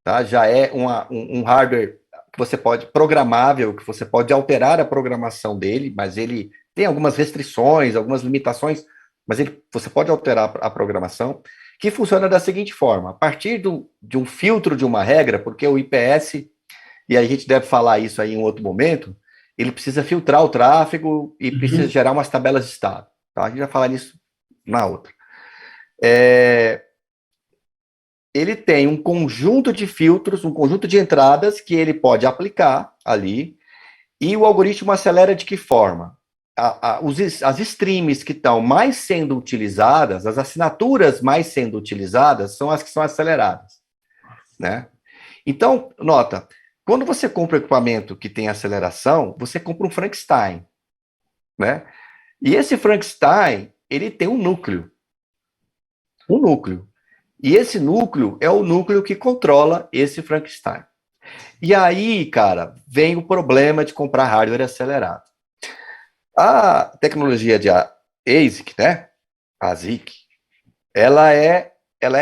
tá? Já é um hardware que você pode, programável, que você pode alterar a programação dele, mas ele tem algumas restrições, algumas limitações, mas você pode alterar a programação, que funciona da seguinte forma, a partir de um filtro de uma regra, porque o IPS, e a gente deve falar isso aí em um outro momento, ele precisa filtrar o tráfego e precisa gerar umas tabelas de estado. Tá? A gente vai falar nisso na outra. Ele tem um conjunto de filtros, um conjunto de entradas que ele pode aplicar ali, e o algoritmo acelera de que forma? As streams que estão mais sendo utilizadas, as assinaturas mais sendo utilizadas, são as que são aceleradas. Né? Então, nota, quando você compra um equipamento que tem aceleração, você compra um Frankenstein. Né? E esse Frankenstein, ele tem um núcleo. Um núcleo. E esse núcleo é o núcleo que controla esse Frankenstein. E aí, cara, vem o problema de comprar hardware acelerado. A tecnologia de ASIC, né? ASIC, ela é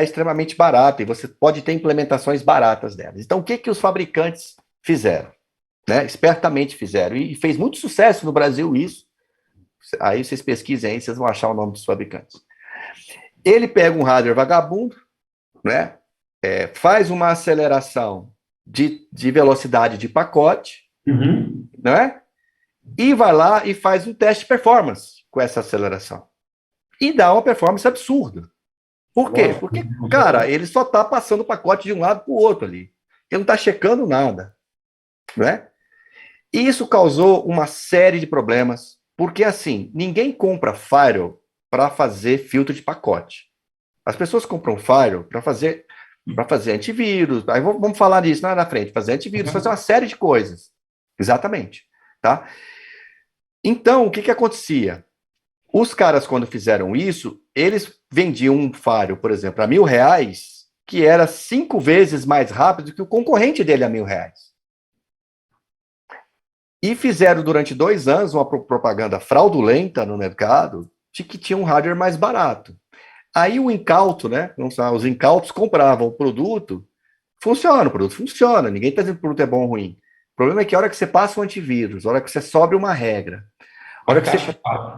extremamente barata e você pode ter implementações baratas delas. Então, o que os fabricantes fizeram? Né? Espertamente fizeram. E fez muito sucesso no Brasil isso. Aí vocês pesquisem aí, vocês vão achar o nome dos fabricantes. Ele pega um hardware vagabundo, né? Faz uma aceleração de velocidade de pacote, né? E vai lá e faz um teste de performance com essa aceleração. E dá uma performance absurda. Por quê? Porque, cara, ele só está passando o pacote de um lado para o outro ali. Ele não está checando nada. Né? E isso causou uma série de problemas, porque, assim, ninguém compra firewall para fazer filtro de pacote. As pessoas compram firewall para fazer antivírus, aí vamos falar disso lá na frente, fazer antivírus, fazer uma série de coisas. Exatamente. Tá? Então, o que acontecia? Os caras, quando fizeram isso, eles vendiam um firewall, por exemplo, a R$1.000, que era 5 vezes mais rápido que o concorrente dele a R$1.000. E fizeram durante 2 anos uma propaganda fraudulenta no mercado de que tinha um hardware mais barato. Aí o incauto, né? Os incautos compravam o produto, o produto funciona, ninguém está dizendo que o produto é bom ou ruim. O problema é que a hora que você passa um antivírus, a hora que você sobe uma regra,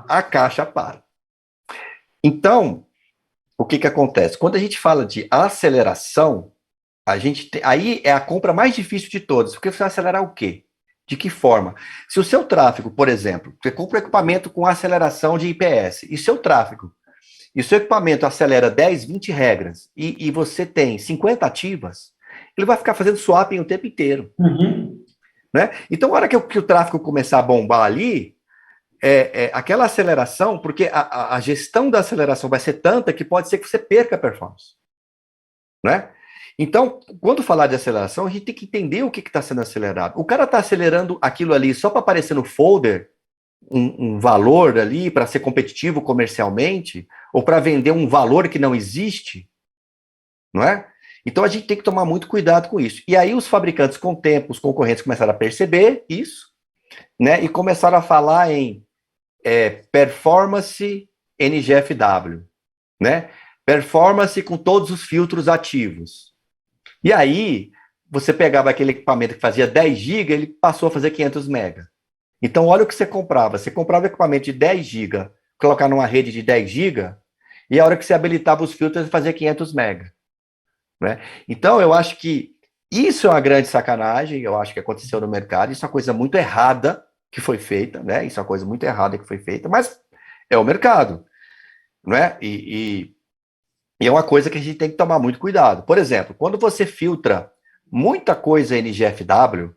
a caixa para. Então, o que acontece? Quando a gente fala de aceleração, aí é a compra mais difícil de todas, porque você vai acelerar o quê? De que forma? Se o seu tráfego, por exemplo, você compra um equipamento com aceleração de IPS, e seu equipamento acelera 10, 20 regras, e você tem 50 ativas, ele vai ficar fazendo swapping o tempo inteiro. Né? Então, a hora que o tráfego começar a bombar ali, aquela aceleração, porque a gestão da aceleração vai ser tanta que pode ser que você perca a performance. Né? Então, quando falar de aceleração, a gente tem que entender o que está sendo acelerado. O cara está acelerando aquilo ali só para aparecer no folder um valor ali para ser competitivo comercialmente, ou para vender um valor que não existe, não é? Então a gente tem que tomar muito cuidado com isso. E aí os fabricantes, com o tempo, os concorrentes começaram a perceber isso, né? E começaram a falar em performance NGFW, né? Performance com todos os filtros ativos. E aí, você pegava aquele equipamento que fazia 10 GB, ele passou a fazer 500 MB. Então, olha o que você comprava. Você comprava um equipamento de 10 GB, colocar numa rede de 10 GB, e a hora que você habilitava os filtros, ele fazia 500 MB. Né? Então, eu acho que isso é uma grande sacanagem, eu acho que aconteceu no mercado, isso é uma coisa muito errada que foi feita, né? Isso é uma coisa muito errada que foi feita, mas é o mercado, não é? E é uma coisa que a gente tem que tomar muito cuidado. Por exemplo, quando você filtra muita coisa NGFW,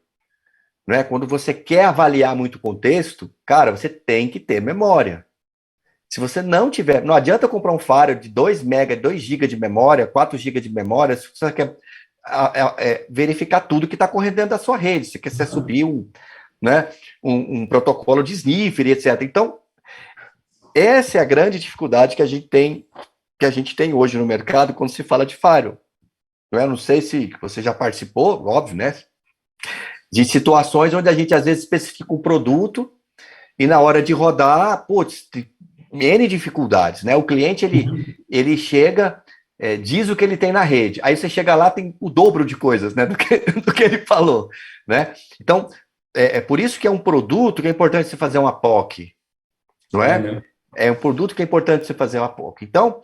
né, quando você quer avaliar muito contexto, cara, você tem que ter memória. Se você não tiver, não adianta comprar um Firewall de 2 MB, 2 GB de memória, 4 GB de memória, se você quer verificar tudo que está correndo dentro da sua rede, se você quer subir um protocolo de sniffer, etc. Então, essa é a grande dificuldade que a gente tem hoje no mercado quando se fala de Firewall. Não sei se você já participou, óbvio, né? De situações onde a gente às vezes especifica um produto e na hora de rodar, putz, tem N dificuldades, né? O cliente, ele chega, diz o que ele tem na rede, aí você chega lá, tem o dobro de coisas, né, do que ele falou, né? Então, é por isso que é um produto que é importante você fazer uma POC, não é? É um produto que é importante você fazer uma POC. Então,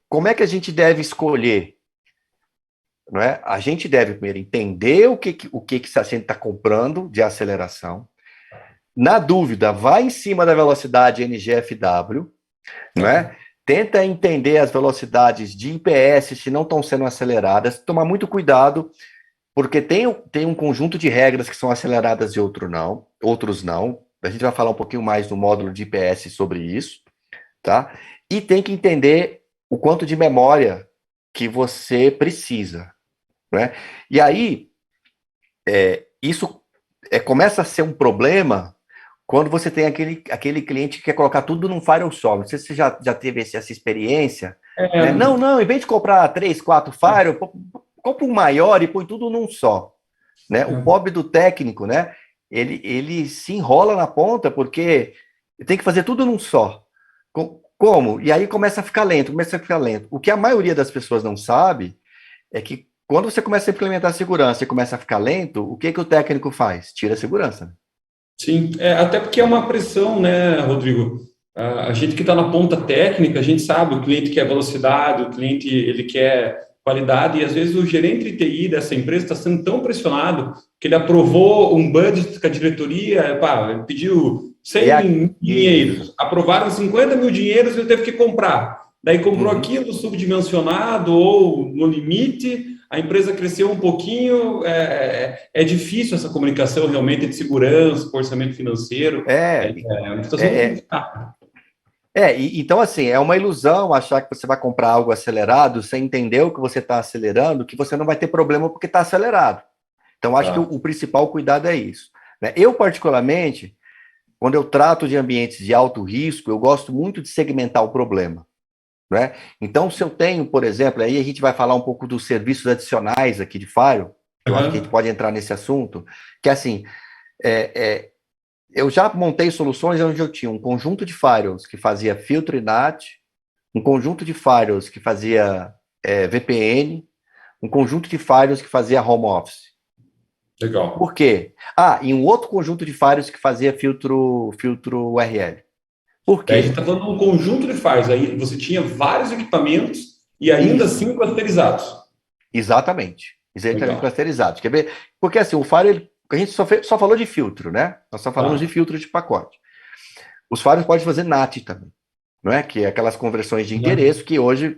como é que a gente deve escolher? Não é? A gente deve primeiro entender o que a gente está comprando de aceleração. Na dúvida, vai em cima da velocidade NGFW, não é? Tenta entender as velocidades de IPS se não estão sendo aceleradas. Tomar muito cuidado, porque tem um conjunto de regras que são aceleradas e outros não. A gente vai falar um pouquinho mais no módulo de IPS sobre isso, tá? E tem que entender o quanto de memória que você precisa, né? E aí, isso começa a ser um problema quando você tem aquele cliente que quer colocar tudo num firewall só. Não sei se você já teve essa experiência. Né? Não, em vez de comprar 3, 4 firewall, compra um maior e põe tudo num só. Né? O pobre do técnico, né? Ele se enrola na ponta porque tem que fazer tudo num só. Como? E aí começa a ficar lento. O que a maioria das pessoas não sabe é que quando você começa a implementar a segurança e começa a ficar lento, o que o técnico faz? Tira a segurança. Sim, até porque é uma pressão, né, Rodrigo? A gente que está na ponta técnica, a gente sabe, o cliente quer velocidade, o cliente ele quer qualidade, e às vezes o gerente de TI dessa empresa está sendo tão pressionado que ele aprovou um budget com a diretoria, ele pediu 100 mil dinheiros, aprovaram 50 mil dinheiros e ele teve que comprar. Daí comprou aquilo subdimensionado ou no limite, a empresa cresceu um pouquinho, é difícil essa comunicação realmente de segurança, orçamento financeiro. É uma situação complicada. Então, assim, é uma ilusão achar que você vai comprar algo acelerado sem entender o que você está acelerando, que você não vai ter problema porque está acelerado. Então, acho que o principal cuidado é isso. Né? Eu, particularmente, quando eu trato de ambientes de alto risco, eu gosto muito de segmentar o problema. Né? Então, se eu tenho, por exemplo, aí a gente vai falar um pouco dos serviços adicionais aqui de Firewall, eu acho que a gente pode entrar nesse assunto, que assim, eu já montei soluções onde eu tinha um conjunto de firewalls que fazia filtro e NAT, um conjunto de firewalls que fazia VPN, um conjunto de firewalls que fazia home office. Legal. Por quê? E um outro conjunto de firewalls que fazia filtro URL. Por quê? A gente está falando de um conjunto de firewalls, aí você tinha vários equipamentos e ainda assim clusterizados. Exatamente clusterizados. Quer ver? Porque assim, o firewall, a gente só falou de filtro, né? Nós só falamos de filtro de pacote. Os firewalls podem fazer NAT também, não é? Que é aquelas conversões de endereço que hoje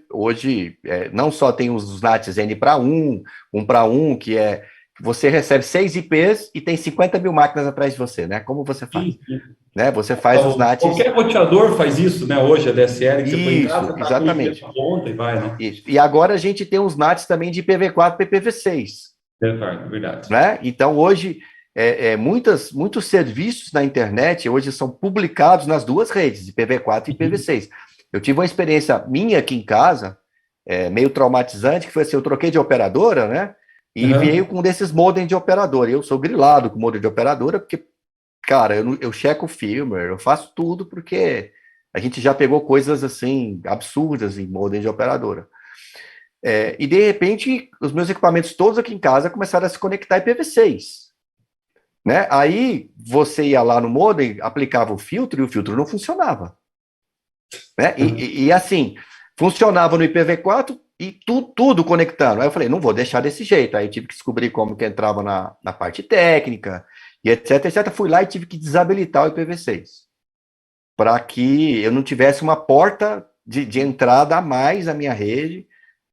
não só tem os NATs N para 1, 1 para 1, que você recebe 6 IPs e tem 50 mil máquinas atrás de você, né? Como você faz? Sim. Né? Você faz os NATs... Qualquer roteador faz isso, né? Hoje, a DSL, que você põe em casa, exatamente. Ponta e vai, né? Isso. E agora a gente tem os NATs também de IPv4 e IPv6. Verdade. Né? Então, hoje, muitos serviços na internet hoje são publicados nas duas redes, IPv4 e IPv6. Eu tive uma experiência minha aqui em casa, meio traumatizante, que foi assim, eu troquei de operadora, né? E veio com um desses modem de operadora. Eu sou grilado com modem de operadora, porque, cara, eu checo o firmware, eu faço tudo, porque a gente já pegou coisas, assim, absurdas em modem de operadora. E, de repente, os meus equipamentos todos aqui em casa começaram a se conectar IPv6. Né? Aí você ia lá no modem, aplicava o filtro e o filtro não funcionava. Né? E assim, funcionava no IPv4 e tudo conectando. Aí eu falei, não vou deixar desse jeito. Aí tive que descobrir como que entrava na parte técnica, e etc, etc. Fui lá e tive que desabilitar o IPv6, para que eu não tivesse uma porta de entrada a mais na minha rede,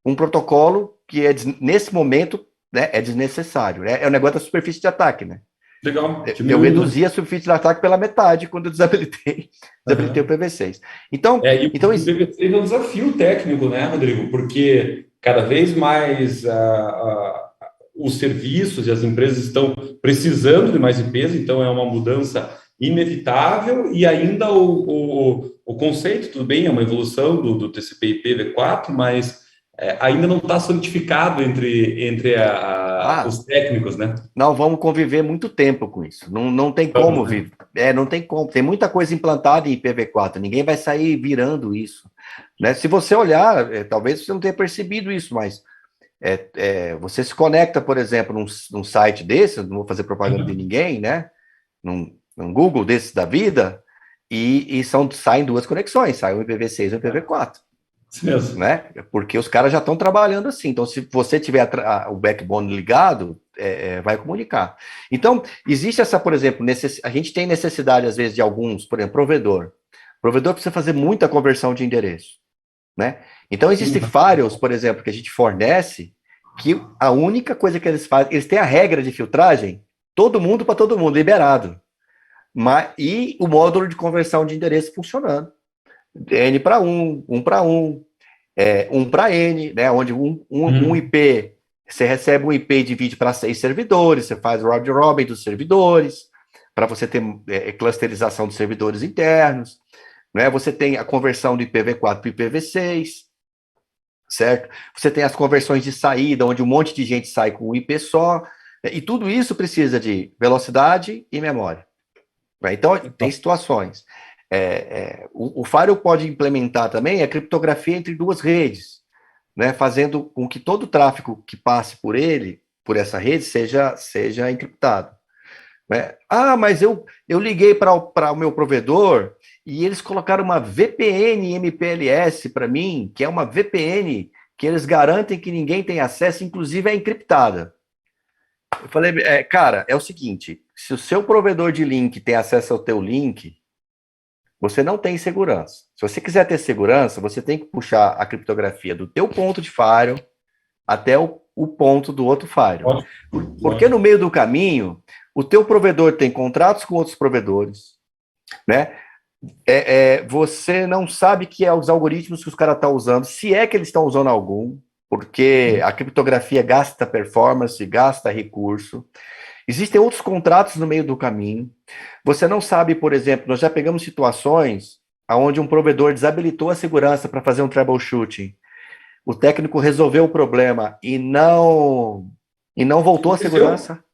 um protocolo que, nesse momento, né, é desnecessário. Né? É o negócio da superfície de ataque, né? Legal. Eu reduzi a superfície de ataque pela metade quando eu desabilitei o IPv6. Então, o IPv6 é um desafio técnico, né, Rodrigo? Porque cada vez mais os serviços e as empresas estão precisando de mais IPs, então é uma mudança inevitável, e ainda o conceito, tudo bem, é uma evolução do TCP/IP IPv4, mas ainda não está solidificado entre os técnicos, né? Não, vamos conviver muito tempo com isso. Não tem como viver. Não tem como. Tem muita coisa implantada em IPv4. Ninguém vai sair virando isso. Né? Se você olhar, talvez você não tenha percebido isso, mas você se conecta, por exemplo, num site desse, não vou fazer propaganda de ninguém, né? Num Google desse da vida, e saem duas conexões, sai o IPv6 e o IPv4. Mesmo. Né? Porque os caras já estão trabalhando assim. Então, se você tiver o backbone ligado, vai comunicar. Então, existe essa, por exemplo, a gente tem necessidade, às vezes, de alguns, por exemplo, provedor. O provedor precisa fazer muita conversão de endereço. Né? Então, existem firewalls, por exemplo, que a gente fornece, que a única coisa que eles fazem, eles têm a regra de filtragem, todo mundo para todo mundo, liberado. E o módulo de conversão de endereço funcionando. N para 1, 1 para 1, 1 para N, né? Onde um IP, você recebe um IP e divide para 6 servidores, você faz round robin dos servidores, para você ter clusterização dos servidores internos, né? Você tem a conversão do IPv4 para o IPv6, certo? Você tem as conversões de saída, onde um monte de gente sai com um IP só, e tudo isso precisa de velocidade e memória. Né? Então, tem situações. O firewall pode implementar também a criptografia entre duas redes, né, fazendo com que todo o tráfego que passe por essa rede, seja encriptado. Né? Mas eu liguei para o meu provedor e eles colocaram uma VPN MPLS para mim, que é uma VPN que eles garantem que ninguém tem acesso, inclusive é encriptada. Eu falei, cara, é o seguinte, se o seu provedor de link tem acesso ao teu link, você não tem segurança. Se você quiser ter segurança, você tem que puxar a criptografia do teu ponto de firewall até o ponto do outro firewall. Porque no meio do caminho, o teu provedor tem contratos com outros provedores, né? Você não sabe que os algoritmos que os caras estão usando, se é que eles estão usando algum, porque a criptografia gasta performance, gasta recurso. Existem outros contratos no meio do caminho. Você não sabe, por exemplo, nós já pegamos situações onde um provedor desabilitou a segurança para fazer um troubleshooting. O técnico resolveu o problema e não voltou a segurança.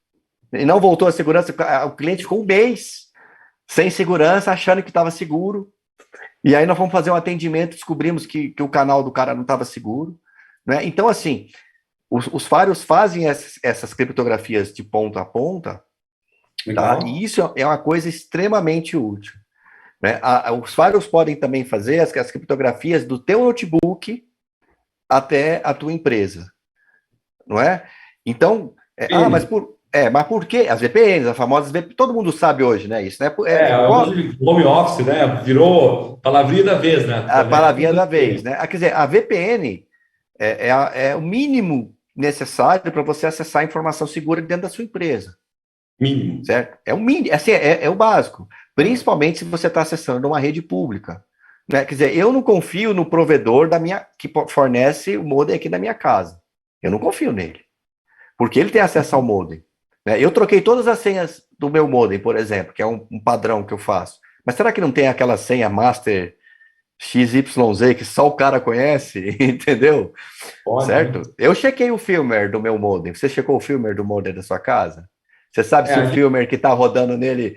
E não voltou a segurança. O cliente ficou um mês sem segurança, achando que estava seguro. E aí nós fomos fazer um atendimento, descobrimos que o canal do cara não estava seguro. Né? Então, assim, os firewalls fazem essas criptografias de ponta a ponta, tá? E isso é uma coisa extremamente útil. Né? Os firewalls podem também fazer as criptografias do teu notebook até a tua empresa, não é? Então, mas por quê? As VPNs, as famosas VPNs, todo mundo sabe hoje, né? Isso, né? Home office, né? Virou palavrinha da vez, né? A palavrinha da vez, né? Quer dizer, a VPN é o mínimo necessário para você acessar a informação segura dentro da sua empresa. Mínimo. Certo? É o mínimo, assim, é o básico. Principalmente se você está acessando uma rede pública. Né? Quer dizer, eu não confio no provedor que fornece o modem aqui na minha casa. Eu não confio nele. Porque ele tem acesso ao modem. né? Eu troquei todas as senhas do meu modem, por exemplo, que é um padrão que eu faço. Mas será que não tem aquela senha master XYZ que só o cara conhece? Entendeu? Pode, Certo? né? Eu chequei o firmware do meu modem. Você checou o firmware do modem da sua casa? Você sabe É, se o a gente, firmware que está rodando nele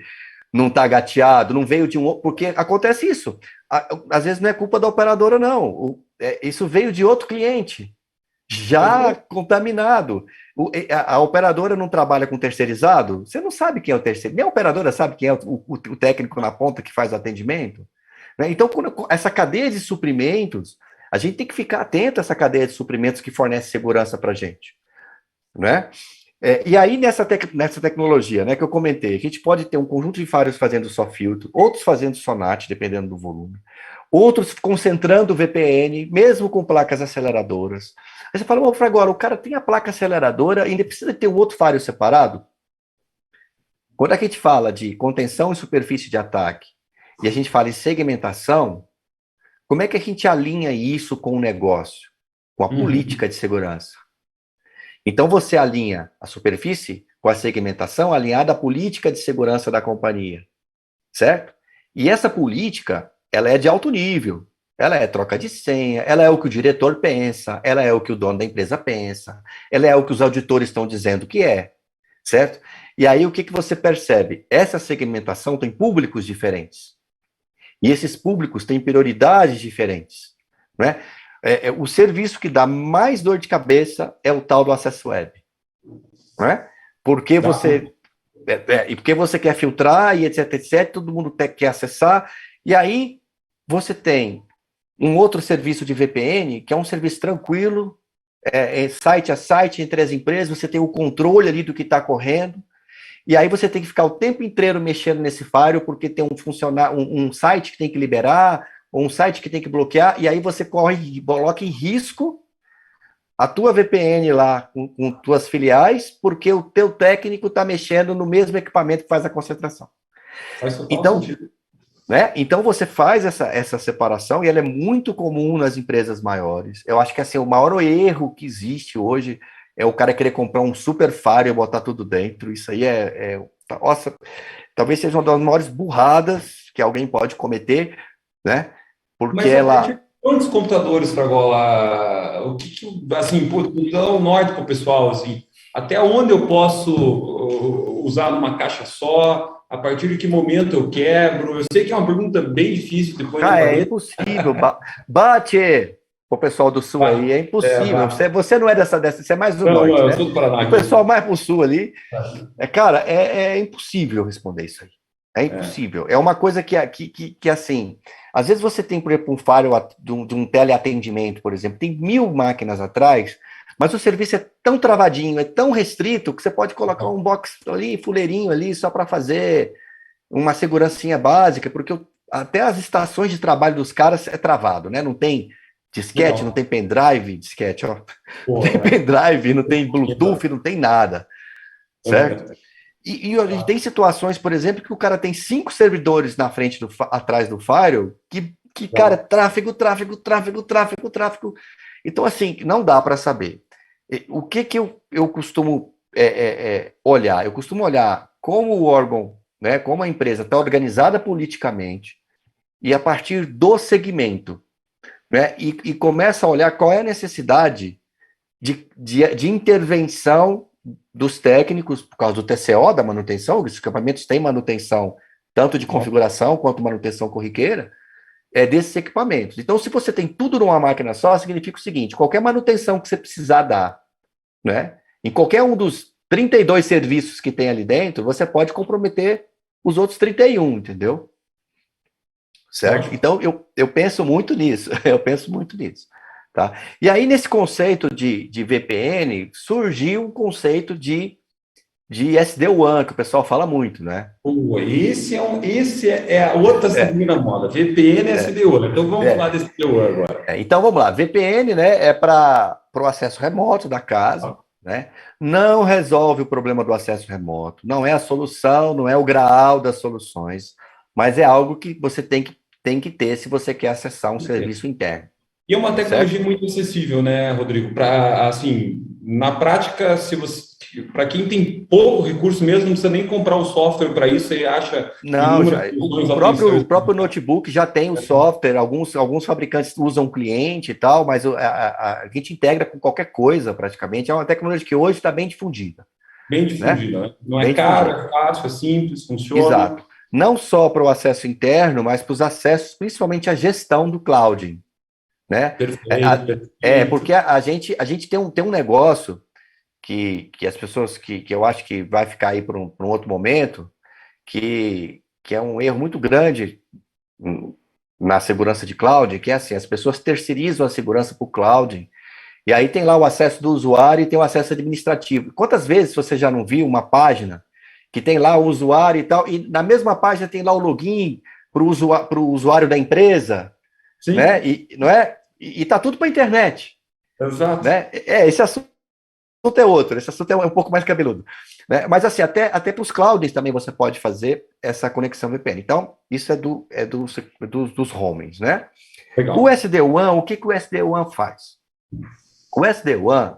não está gateado, não veio de um outro, porque acontece isso. Às vezes não é culpa da operadora, não. Isso veio de outro cliente, já contaminado. A operadora não trabalha com terceirizado, você não sabe quem é o terceiro, nem a operadora sabe quem é o técnico na ponta que faz o atendimento. Né? Então, essa cadeia de suprimentos, a gente tem que ficar atento a essa cadeia de suprimentos que fornece segurança para a gente. Né? E aí, nessa tecnologia, né, que eu comentei, a gente pode ter um conjunto de firewalls fazendo só filtro, outros fazendo só NAT, dependendo do volume, outros concentrando VPN, mesmo com placas aceleradoras. Aí você fala, agora, o cara tem a placa aceleradora e ainda precisa ter um outro firewall separado? Quando a gente fala de contenção e superfície de ataque, e a gente fala em segmentação, como é que a gente alinha isso com o negócio, com a política de segurança? Então, você alinha a superfície com a segmentação alinhada à política de segurança da companhia, certo? E essa política, ela é de alto nível. Ela é troca de senha, ela é o que o diretor pensa, ela é o que o dono da empresa pensa, ela é o que os auditores estão dizendo que é, certo? E aí, o que você percebe? Essa segmentação tem públicos diferentes. E esses públicos têm prioridades diferentes, né? O serviço que dá mais dor de cabeça é o tal do acesso web, né? Porque você porque você quer filtrar e etc, etc, todo mundo quer acessar, e aí você tem um outro serviço de VPN, que é um serviço tranquilo, site a site entre as empresas, você tem o controle ali do que está correndo, e aí você tem que ficar o tempo inteiro mexendo nesse firewall, porque tem um site que tem que liberar, ou um site que tem que bloquear, e aí você coloca em risco a tua VPN lá com tuas filiais, porque o teu técnico está mexendo no mesmo equipamento que faz a concentração. faz total Então, sentido. né? Então você faz essa separação, e ela é muito comum nas empresas maiores. Eu acho que assim, o maior erro que existe hoje é o cara querer comprar um super firewall e botar tudo dentro. Isso aí nossa, talvez seja uma das maiores burradas que alguém pode cometer, né? Porque Mas a partir ela. de quantos computadores, Fragola? Assim, dá um norte para o pessoal, assim, até onde eu posso usar numa caixa só? A partir de que momento eu quebro? Eu sei que é uma pergunta bem difícil depois de É 40. impossível. Bate! O pessoal do sul aí, é impossível. Você não é você é mais do Não, norte, eu né? sou do Paraná O aqui. pessoal mais pro sul ali, cara, é impossível responder isso aí. É impossível. É uma coisa que assim, às vezes você tem, por exemplo, um firewall de um teleatendimento, por exemplo, tem 1000 máquinas atrás, mas o serviço é tão travadinho, é tão restrito, que você pode colocar um box ali, fuleirinho ali, só para fazer uma segurancinha básica, porque até as estações de trabalho dos caras é travado, né? Não tem disquete, não Legal. tem pendrive, disquete, ó. Não tem Porra, pendrive, não tem Bluetooth, não tem nada, certo? E a gente tem situações, por exemplo, que o cara tem 5 servidores na frente, atrás do firewall, que cara, tráfego, tráfego, tráfego, tráfego, tráfego. Então, assim, não dá para saber. O que eu costumo olhar? Eu costumo olhar como o órgão, né, como a empresa está organizada politicamente, e a partir do segmento, né, e começa a olhar qual é a necessidade de intervenção dos técnicos, por causa do TCO, da manutenção. Os equipamentos têm manutenção, tanto de configuração quanto manutenção corriqueira, desses equipamentos. Então, se você tem tudo numa máquina só, significa o seguinte: qualquer manutenção que você precisar dar, né, em qualquer um dos 32 serviços que tem ali dentro, você pode comprometer os outros 31, entendeu? Certo? Então, eu penso muito nisso, eu penso muito nisso. Tá? E aí, nesse conceito de VPN, surgiu um conceito de SD-WAN, que o pessoal fala muito, né? Esse é a outra segunda moda, VPN e SDO. Então vamos falar desse SDO agora. Então vamos lá, VPN, né, é para o acesso remoto da casa, né? Não resolve o problema do acesso remoto, não é a solução, não é o graal das soluções, mas é algo que você tem que ter se você quer acessar um serviço interno. E é uma certo? tecnologia muito acessível, né, Rodrigo? Para, assim, na prática, se você, para quem tem pouco recurso mesmo, não precisa nem comprar o software para isso, você acha Não, inúmeras já, soluções o open próprio notebook já tem o software, alguns fabricantes usam cliente e tal, mas a gente integra com qualquer coisa praticamente. É uma tecnologia que hoje está bem difundida, bem né? difundida, né? Não é Bem caro, difundida. é fácil, é simples, funciona. Exato. Não só para o acesso interno, mas para os acessos, principalmente a gestão do cloud, né? Perfeito, Porque perfeito. a gente tem um negócio que as pessoas que eu acho que vai ficar aí para um outro momento, que é um erro muito grande na segurança de cloud, que é assim, as pessoas terceirizam a segurança para o cloud, e aí tem lá o acesso do usuário e tem o acesso administrativo. Quantas vezes você já não viu uma página que tem lá o usuário e tal, e na mesma página tem lá o login para o usuário da empresa, né? Sim, E não é? E tá tudo para a internet, exato. né? Esse assunto é outro, esse assunto é um pouco mais cabeludo. Né? Mas assim, até para os clouds também você pode fazer essa conexão VPN. Então, isso dos homens, né? O Legal. SD-WAN, o que o SD-WAN faz? O SD-WAN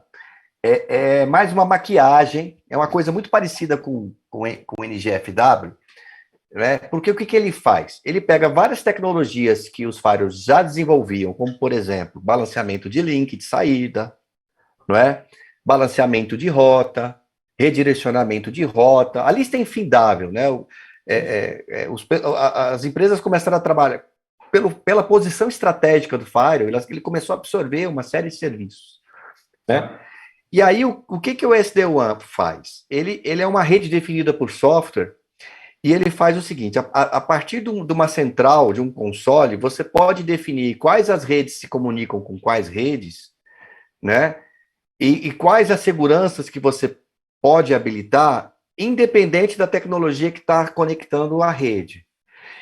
é mais uma maquiagem, é uma coisa muito parecida com o NGFW, né? Porque o que ele faz? Ele pega várias tecnologias que os firewalls já desenvolviam, como, por exemplo, balanceamento de link de saída, não é? Balanceamento de rota, redirecionamento de rota, a lista é infindável, né? As empresas começaram a trabalhar pela posição estratégica do firewall, ele começou a absorver uma série de serviços, né? Tá. E aí, o que o SD-WAN faz? Ele é uma rede definida por software e ele faz o seguinte: a partir de uma central, de um console, você pode definir quais as redes se comunicam com quais redes, né? E quais as seguranças que você pode habilitar, independente da tecnologia que está conectando a rede.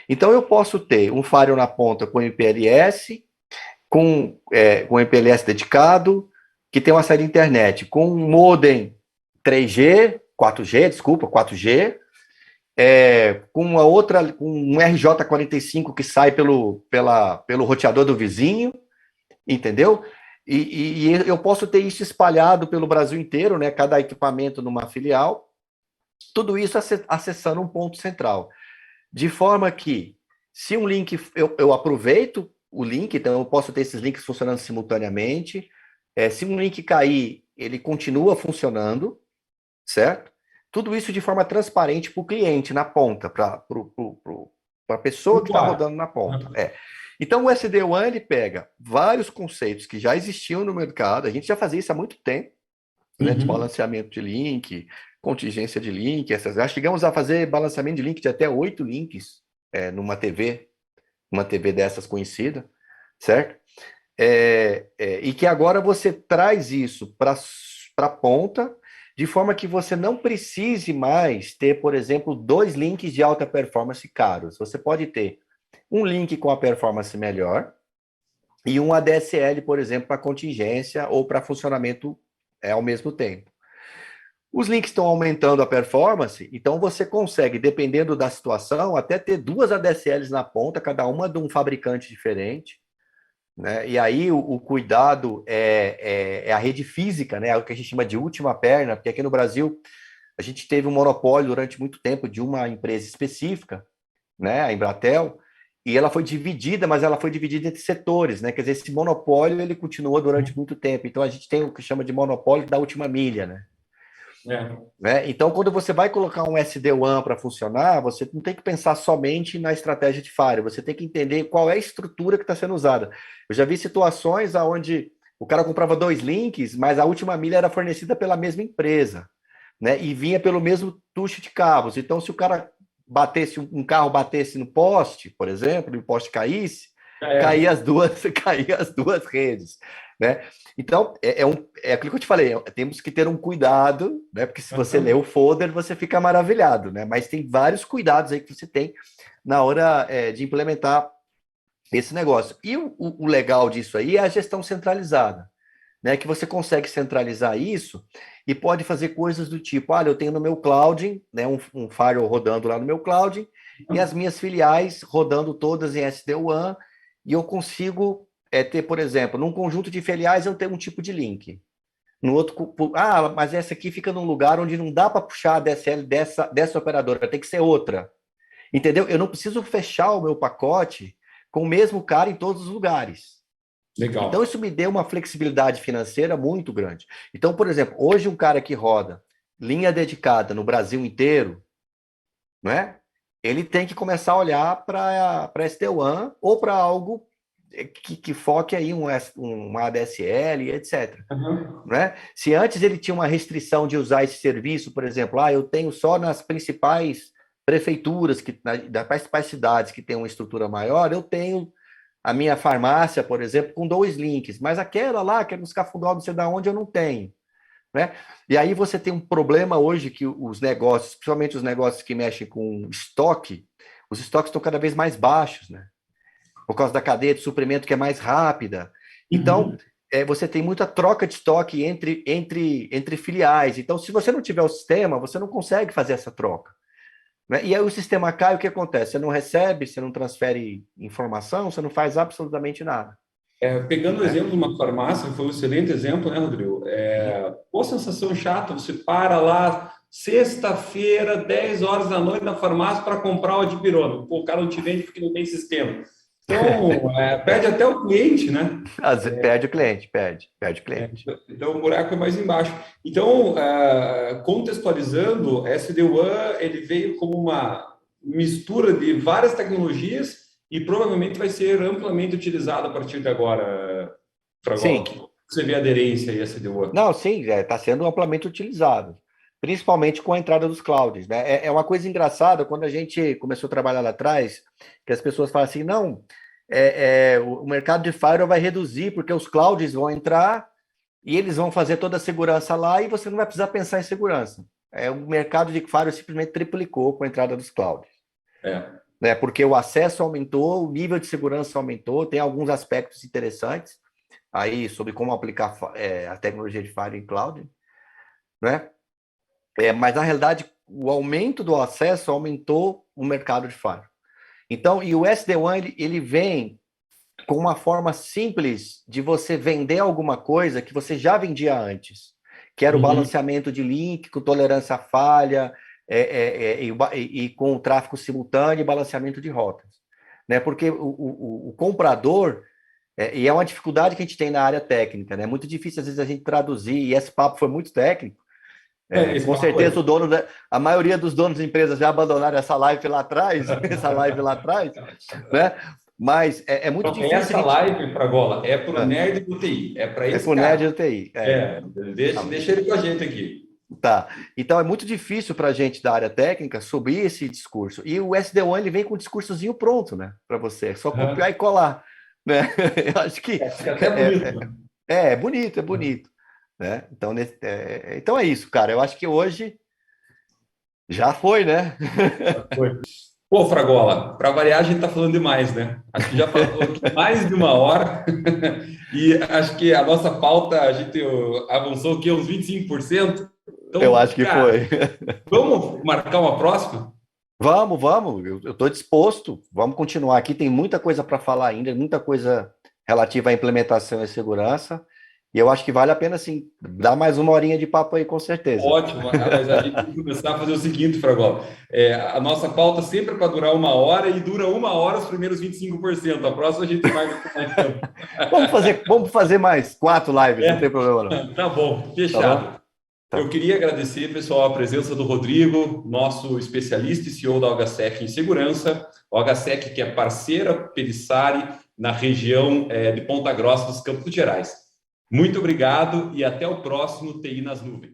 Então, eu posso ter um firewall na ponta com MPLS, com MPLS dedicado, que tem uma saída internet, com um modem 3G, 4G, desculpa, 4G, com uma outra, com um RJ45 que sai pelo roteador do vizinho, entendeu? E eu posso ter isso espalhado pelo Brasil inteiro, né? Cada equipamento numa filial, tudo isso acessando um ponto central. De forma que, se um link, eu aproveito o link, então eu posso ter esses links funcionando simultaneamente. Se um link cair, ele continua funcionando, certo? Tudo isso de forma transparente para o cliente na ponta, para a pessoa que está Claro. rodando na ponta. Então, o SD-WAN ele pega vários conceitos que já existiam no mercado, a gente já fazia isso há muito tempo, né, de Uhum. balanceamento de link, contingência de link, já chegamos a fazer balanceamento de link de até 8 links numa TV, uma TV dessas conhecida, certo? E que agora você traz isso para a ponta, de forma que você não precise mais ter, por exemplo, 2 links de alta performance caros. Você pode ter um link com a performance melhor e um ADSL, por exemplo, para contingência ou para funcionamento ao mesmo tempo. Os links estão aumentando a performance, então você consegue, dependendo da situação, até ter 2 ADSLs na ponta, cada uma de um fabricante diferente, né? E aí o cuidado é a rede física, né? É o que a gente chama de última perna, porque aqui no Brasil a gente teve um monopólio durante muito tempo de uma empresa específica, né? A Embratel, e ela foi dividida, mas ela foi dividida entre setores, né? Quer dizer, esse monopólio ele continuou durante muito tempo. Então a gente tem o que chama de monopólio da última milha, né? É. Então, quando você vai colocar um SD-WAN para funcionar, você não tem que pensar somente na estratégia de firewall, você tem que entender qual é a estrutura que está sendo usada. Eu já vi situações onde o cara comprava 2 links, mas a última milha era fornecida pela mesma empresa, né? E vinha pelo mesmo tucho de cabos. Então, se o cara um carro batesse no poste, por exemplo, e o poste caísse, É. caía as duas redes, né? Então, é aquilo que eu te falei, temos que ter um cuidado, né? Porque se você lê Uhum. o folder, você fica maravilhado, né? Mas tem vários cuidados aí que você tem na hora de implementar esse negócio. E o legal disso aí é a gestão centralizada, né? Que você consegue centralizar isso e pode fazer coisas do tipo, olha, eu tenho no meu cloud, né? Um firewall rodando lá no meu cloud, e as minhas filiais rodando todas em SD-WAN, e eu consigo é ter, por exemplo, num conjunto de filiais eu tenho um tipo de link. No outro, mas essa aqui fica num lugar onde não dá para puxar a DSL dessa operadora, tem que ser outra. Entendeu? Eu não preciso fechar o meu pacote com o mesmo cara em todos os lugares. Legal. Então, isso me deu uma flexibilidade financeira muito grande. Então, por exemplo, hoje um cara que roda linha dedicada no Brasil inteiro, né? Ele tem que começar a olhar para SD-WAN ou para algo que foque aí uma ADSL, etc. Uhum. Né? Se antes ele tinha uma restrição de usar esse serviço, por exemplo, eu tenho só nas principais prefeituras, das principais cidades que tem uma estrutura maior, eu tenho a minha farmácia, por exemplo, com 2 links, mas aquela lá, que é nos Cafundó, não sei de onde, eu não tenho. Né? E aí você tem um problema hoje que os negócios, principalmente os negócios que mexem com estoque, os estoques estão cada vez mais baixos, né? Por causa da cadeia de suprimento que é mais rápida. Então, você tem muita troca de estoque entre filiais. Então, se você não tiver o sistema, você não consegue fazer essa troca. Né? E aí o sistema cai, o que acontece? Você não recebe, você não transfere informação, você não faz absolutamente nada. Pegando o exemplo de uma farmácia, foi um excelente exemplo, né, Rodrigo? Pô, sensação chata, você para lá, sexta-feira, 10 horas da noite na farmácia para comprar o dipirona. Pô, o cara não te vende porque não tem sistema. Então, perde até o cliente, né? Perde o cliente, perde o cliente. Então, o buraco é mais embaixo. Então, contextualizando, SD-WAN, ele veio como uma mistura de várias tecnologias e provavelmente vai ser amplamente utilizado a partir de agora. Sim. Você vê a aderência aí a SD-WAN? Não, sim, está sendo amplamente utilizado, principalmente com a entrada dos clouds. Né? É uma coisa engraçada, quando a gente começou a trabalhar lá atrás, que as pessoas falam assim, não, o mercado de firewall vai reduzir, porque os clouds vão entrar e eles vão fazer toda a segurança lá e você não vai precisar pensar em segurança. O mercado de firewall simplesmente triplicou com a entrada dos clouds. Né? Porque o acesso aumentou, o nível de segurança aumentou, tem alguns aspectos interessantes aí sobre como aplicar a tecnologia de firewall em cloud, né? Mas, na realidade, o aumento do acesso aumentou o mercado de firewall. Então, e o SD-WAN, ele vem com uma forma simples de você vender alguma coisa que você já vendia antes, que era o balanceamento de link com tolerância à falha e com o tráfego simultâneo e balanceamento de rotas. Né? Porque o comprador, e é uma dificuldade que a gente tem na área técnica, né? É muito difícil, às vezes, a gente traduzir, e esse papo foi muito técnico. Com certeza a maioria dos donos de empresas já abandonaram essa live lá atrás, né? Mas é muito difícil. Essa live, Fragola, é para o nerd do TI, é para esse cara. É para o nerd do TI. Deixa ele com a gente aqui. Tá. Então é muito difícil para a gente da área técnica subir esse discurso. E o SD-WAN ele vem com um discursozinho pronto, né? Para você, é só copiar e colar, né? Eu acho que até bonito. É bonito. Né? Então é isso, cara. Eu acho que hoje já foi, né? Foi. Pô, Fragola, para variar, a gente está falando demais, né? Acho que já falou mais de 1 hora e acho que a nossa pauta, a gente avançou aqui uns 25%. Então, eu acho que foi. Vamos marcar uma próxima? Vamos. Eu estou disposto. Vamos continuar aqui. Tem muita coisa para falar ainda, muita coisa relativa à implementação e segurança. E eu acho que vale a pena, assim, dar mais 1 horinha de papo aí, com certeza. Ótimo, mas a gente tem que começar a fazer o seguinte, Fragola. A nossa pauta sempre é para durar 1 hora e dura 1 hora os primeiros 25%. A próxima a gente vai mais tempo. Vamos fazer mais 4 lives, não tem problema não. Tá bom, fechado. Tá. Eu queria agradecer, pessoal, a presença do Rodrigo, nosso especialista e CEO da OHSEC em segurança. O OHSEC, que é parceira Perissari na região de Ponta Grossa dos Campos Gerais. Muito obrigado e até o próximo TI nas Nuvens.